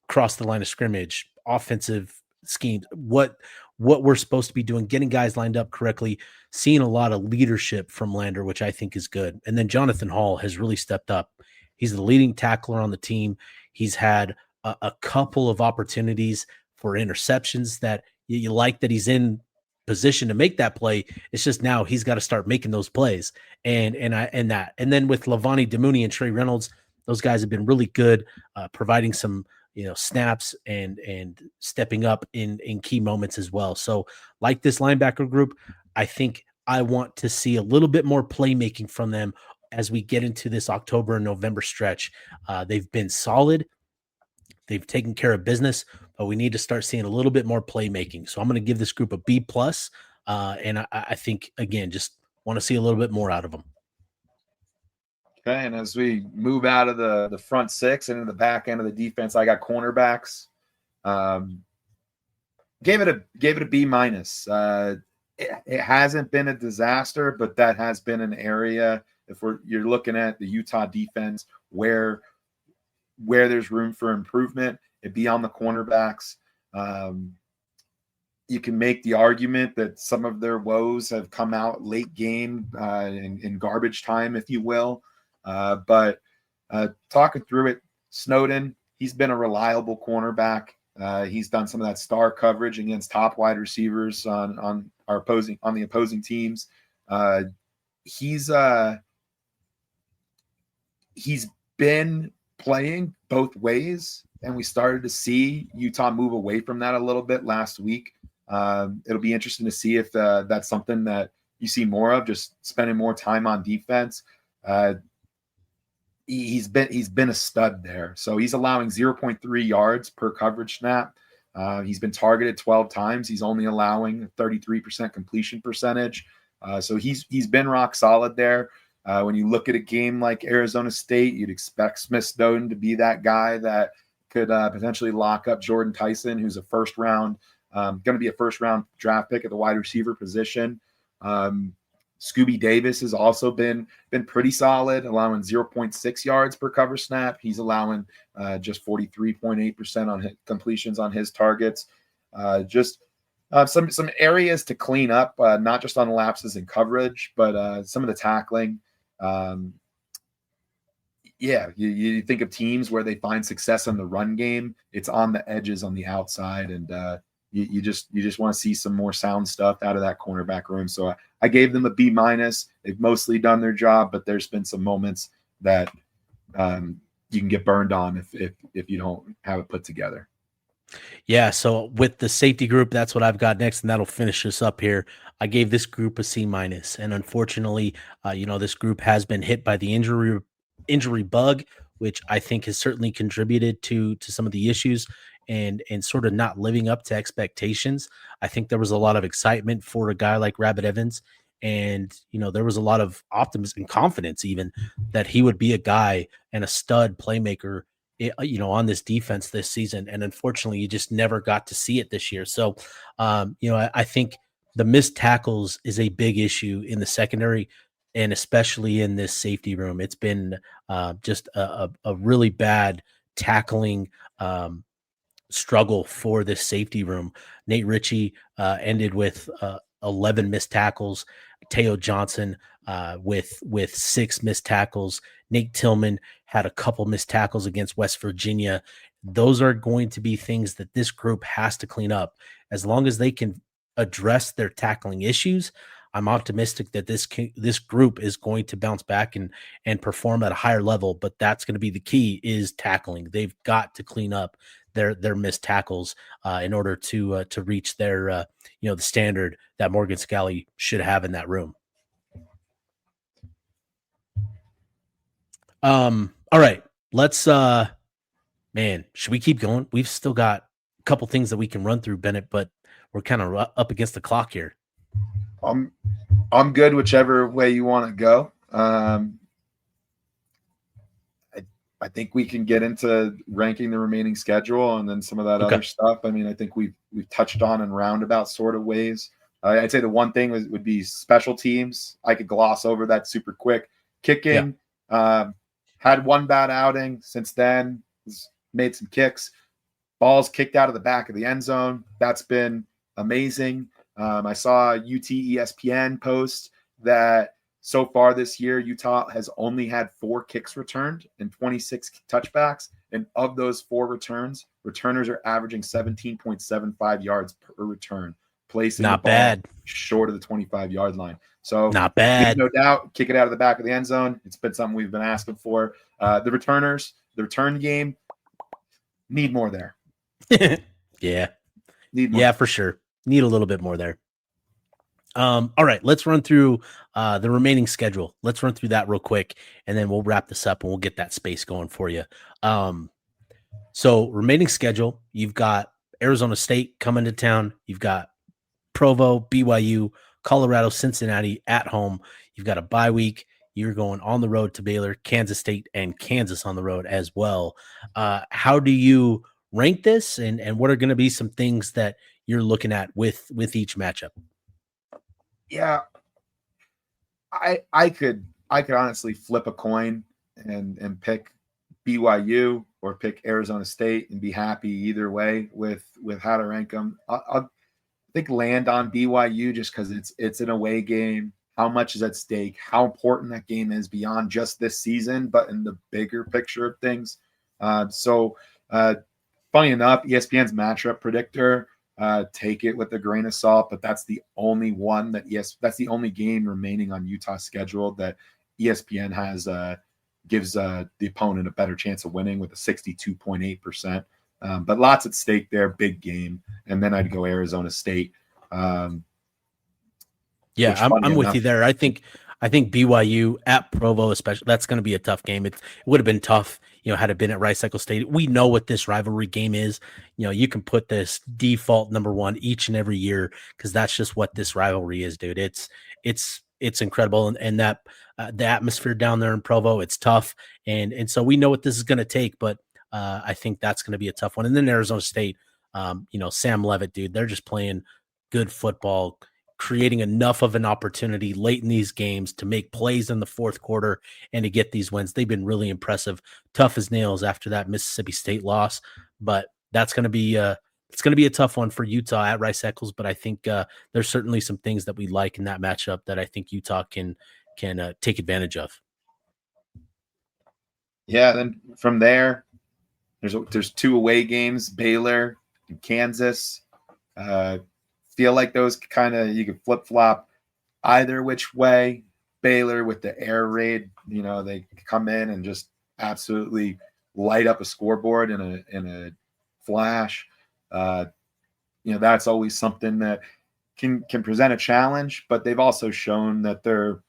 Speaker 1: across the line of scrimmage, offensive schemes, what we're supposed to be doing, getting guys lined up correctly, seeing a lot of leadership from Lander, which I think is good. And then Jonathan Hall has really stepped up. He's the leading tackler on the team. He's had a couple of opportunities for interceptions that you like that he's in position to make that play. It's just now he's got to start making those plays. And then with Lavani Damuni and Trey Reynolds, those guys have been really good, providing some snaps and stepping up in key moments as well. So like this linebacker group, I think I want to see a little bit more playmaking from them as we get into this October and November stretch. They've been solid. They've taken care of business, but we need to start seeing a little bit more playmaking. So I'm going to give this group a B+. And I think, again, just want to see a little bit more out of them.
Speaker 2: Okay, and as we move out of the front 6 and into the back end of the defense, I got cornerbacks. Gave it a B-. It hasn't been a disaster, but that has been an area, if you're looking at the Utah defense, where there's room for improvement, it'd be on the cornerbacks. You can make the argument that some of their woes have come out late game in garbage time, if you will. But talking through it, Snowden, he's been a reliable cornerback. He's done some of that star coverage against top wide receivers on the opposing teams. He's been playing both ways, and we started to see Utah move away from that a little bit last week. It'll be interesting to see if that's something that you see more of, just spending more time on defense. He's been a stud there. So he's allowing 0.3 yards per coverage snap. He's been targeted 12 times. He's only allowing 33% completion percentage. So he's been rock solid there. When you look at a game like Arizona State, you'd expect Smith Snowden to be that guy that could potentially lock up Jordan Tyson, who's going to be a first round draft pick at the wide receiver position. Scooby Davis has also been pretty solid, allowing 0.6 yards per cover snap. He's allowing just 43.8% on completions on his targets. Some areas to clean up, not just on lapses in coverage, but some of the tackling. You think of teams where they find success in the run game. It's on the edges on the outside, and you just want to see some more sound stuff out of that cornerback room. So I gave them a B-. They've mostly done their job, but there's been some moments that you can get burned on if you don't have it put together.
Speaker 1: Yeah, so with the safety group, that's what I've got next, and that'll finish us up here. I gave this group a C-, and unfortunately, this group has been hit by the injury bug, which I think has certainly contributed to some of the issues and sort of not living up to expectations. I think there was a lot of excitement for a guy like Rabbit Evans, and there was a lot of optimism and confidence even that he would be a guy and a stud playmaker on this defense this season. And unfortunately, you just never got to see it this year. So, I think the missed tackles is a big issue in the secondary and especially in this safety room. It's been just a really bad tackling struggle for this safety room. Nate Ritchie ended with 11 missed tackles. Teo Johnson with 6 missed tackles. Nate Tillman had a couple missed tackles against West Virginia. Those are going to be things that this group has to clean up. As long as they can address their tackling issues, I'm optimistic that this group is going to bounce back and perform at a higher level. But that's going to be the key, is tackling. They've got to clean up their missed tackles in order to reach their the standard that Morgan Scalley should have in that room. All right, let's should we keep going? We've still got a couple things that we can run through, Bennett, but we're kind of up against the clock here.
Speaker 2: I'm good whichever way you want to go. I think we can get into ranking the remaining schedule and then some of that other stuff. I mean, I think we've touched on in roundabout sort of ways. I'd say the one thing would be special teams. I could gloss over that super quick. Kicking, had one bad outing. Since then, made some kicks. Balls kicked out of the back of the end zone. That's been amazing. I saw UT ESPN post that so far this year, Utah has only had 4 kicks returned and 26 touchbacks. And of those 4 returns, returners are averaging 17.75 yards per return, placing
Speaker 1: not bad
Speaker 2: short of the 25-yard line. So
Speaker 1: not bad.
Speaker 2: No doubt, kick it out of the back of the end zone. It's been something we've been asking for. The returners, the return game, need more there.
Speaker 1: Yeah.
Speaker 2: Need more.
Speaker 1: Yeah, for sure. Need a little bit more there. All right, let's run through the remaining schedule. Let's run through that real quick, and then we'll wrap this up and we'll get that space going for you. So remaining schedule, you've got Arizona State coming to town. You've got Provo, BYU, Colorado, Cincinnati at home. You've got a bye week. You're going on the road to Baylor, Kansas State, and Kansas on the road as well. How do you rank this, and what are going to be some things that you're looking at with each matchup?
Speaker 2: Yeah, I could honestly flip a coin and pick BYU or pick Arizona State and be happy either way with how to rank them. I'll think land on BYU just because it's an away game. How much is at stake? How important that game is beyond just this season, but in the bigger picture of things. Funny enough, ESPN's matchup predictor. Take it with a grain of salt, but that's the only one that's the only game remaining on Utah's schedule that ESPN has gives the opponent a better chance of winning with a 62.8%. But lots at stake there, big game. And then I'd go Arizona State.
Speaker 1: I'm with you there. I think BYU at Provo, especially, that's going to be a tough game. It would have been tough, had it been at Rice Eccles State. We know what this rivalry game is. You can put this default number one each and every year because that's just what this rivalry is, dude. It's incredible, and that the atmosphere down there in Provo, it's tough, and so we know what this is going to take. But I think that's going to be a tough one. And then Arizona State, Sam Levitt, dude, they're just playing good football, creating enough of an opportunity late in these games to make plays in the fourth quarter and to get these wins. They've been really impressive, tough as nails after that Mississippi State loss. But that's going to be it's going to be a tough one for Utah at Rice Eccles. But I think there's certainly some things that we like in that matchup that I think Utah can take advantage of.
Speaker 2: Yeah, then from there, there's 2 away games, Baylor and Kansas. Feel like those kind of, you could flip-flop either which way. Baylor with the air raid, they come in and just absolutely light up a scoreboard in a flash. That's always something that can present a challenge, but they've also shown that they're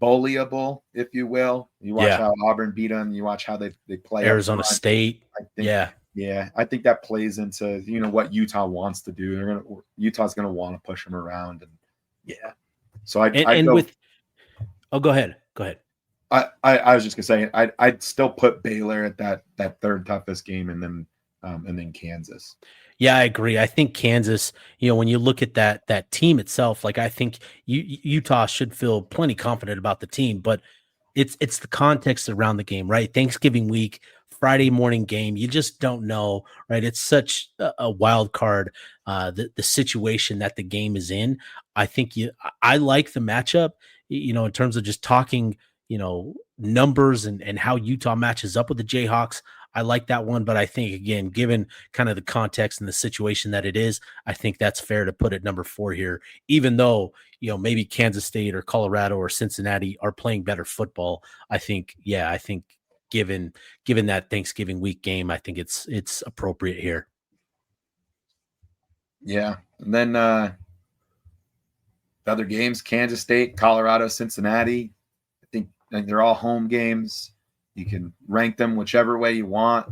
Speaker 2: bullyable, if you will. You watch how Auburn beat them. You watch how they play
Speaker 1: Arizona State.
Speaker 2: Yeah, I think that plays into what Utah wants to do. Utah's gonna want to push them around, and So
Speaker 1: go ahead.
Speaker 2: I was just gonna say I'd still put Baylor at that third toughest game, and then Kansas.
Speaker 1: Yeah, I agree. I think Kansas, when you look at that team itself, like I think Utah should feel plenty confident about the team, but it's the context around the game, right? Thanksgiving week, Friday morning game, you just don't know, right? It's such a wild card, the situation that the game is in. I think I like the matchup, in terms of just talking, numbers and how Utah matches up with the Jayhawks. I like that one, but I think, again, given kind of the context and the situation that it is, I think that's fair to put it number 4 here, even though, maybe Kansas State or Colorado or Cincinnati are playing better football. I think given that Thanksgiving week game, I think it's appropriate here.
Speaker 2: Yeah. And then the other games, Kansas State, Colorado, Cincinnati, I think they're all home games. You can rank them whichever way you want.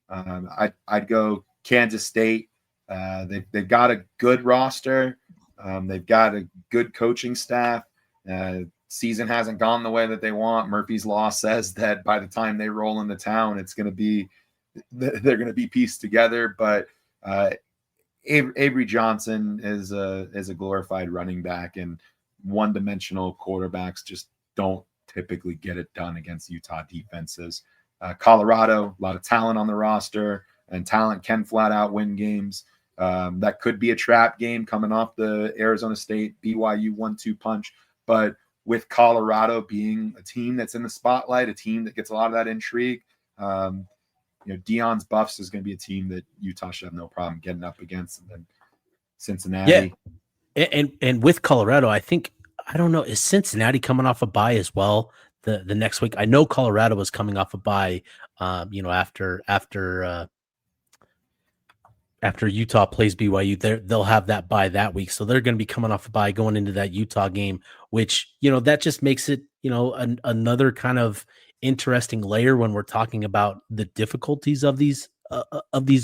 Speaker 2: I'd go Kansas State. They've got a good roster. They've got a good coaching staff. Season hasn't gone the way that they want. Murphy's Law says that by the time they roll into town, they're going to be pieced together. But Avery Johnson is a glorified running back, and one-dimensional quarterbacks just don't typically get it done against Utah defenses. Colorado, a lot of talent on the roster, and talent can flat out win games. That could be a trap game coming off the Arizona State BYU 1-2 punch. But with Colorado being a team that's in the spotlight, a team that gets a lot of that intrigue, Deion's Buffs is going to be a team that Utah should have no problem getting up against. And then Cincinnati.
Speaker 1: Yeah. And with Colorado, I think, I don't know, is Cincinnati coming off a bye as well the next week? I know Colorado was coming off a bye, after Utah plays BYU, they'll have that bye that week. So they're going to be coming off a bye going into that Utah game, which, that just makes it, another kind of interesting layer when we're talking about the difficulties of these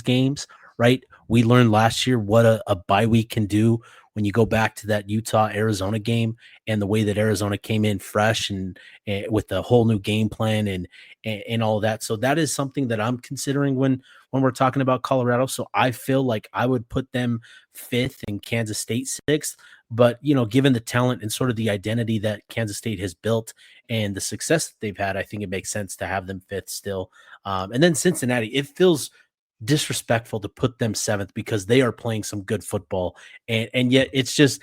Speaker 1: games, right? We learned last year what a bye week can do when you go back to that Utah-Arizona game and the way that Arizona came in fresh and with a whole new game plan and all of that. So that is something that I'm considering when we're talking about Colorado. So I feel like I would put them 5th and Kansas State 6th. But, given the talent and sort of the identity that Kansas State has built and the success that they've had, I think it makes sense to have them 5th still. And then Cincinnati, it feels disrespectful to put them 7th because they are playing some good football. And yet it just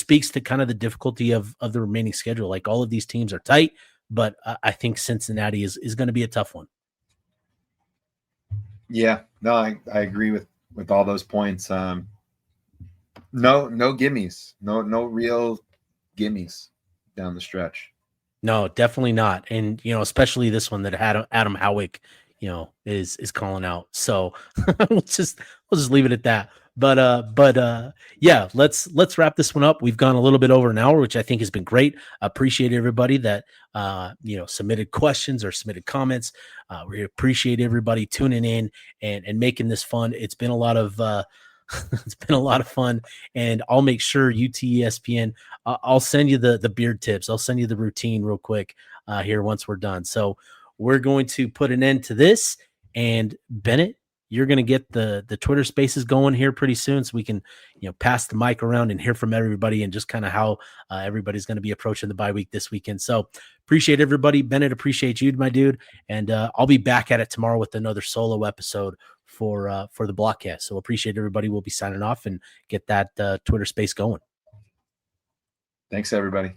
Speaker 1: speaks to kind of the difficulty of the remaining schedule. Like, all of these teams are tight, but I think Cincinnati is going to be a tough one.
Speaker 2: Yeah, no, I agree with all those points. No gimmies, no real gimmies down the stretch.
Speaker 1: No, definitely not. And, especially this one that had Adam Howick, is calling out. So we'll just leave it at that. But yeah, let's wrap this one up. We've gone a little bit over an hour, which I think has been great. Appreciate everybody that submitted questions or submitted comments. We appreciate everybody tuning in and making this fun. It's been a lot of it's been a lot of fun, and I'll make sure UTESPN. I'll send you the beard tips. I'll send you the routine real quick here once we're done. So we're going to put an end to this, and Bennett, you're going to get the Twitter Spaces going here pretty soon, so we can pass the mic around and hear from everybody and just kind of how everybody's going to be approaching the bye week this weekend. So appreciate everybody. Bennett, appreciate you, my dude, and I'll be back at it tomorrow with another solo episode for the Blockcast. So appreciate everybody. We'll be signing off and get that Twitter Space going.
Speaker 2: Thanks, everybody.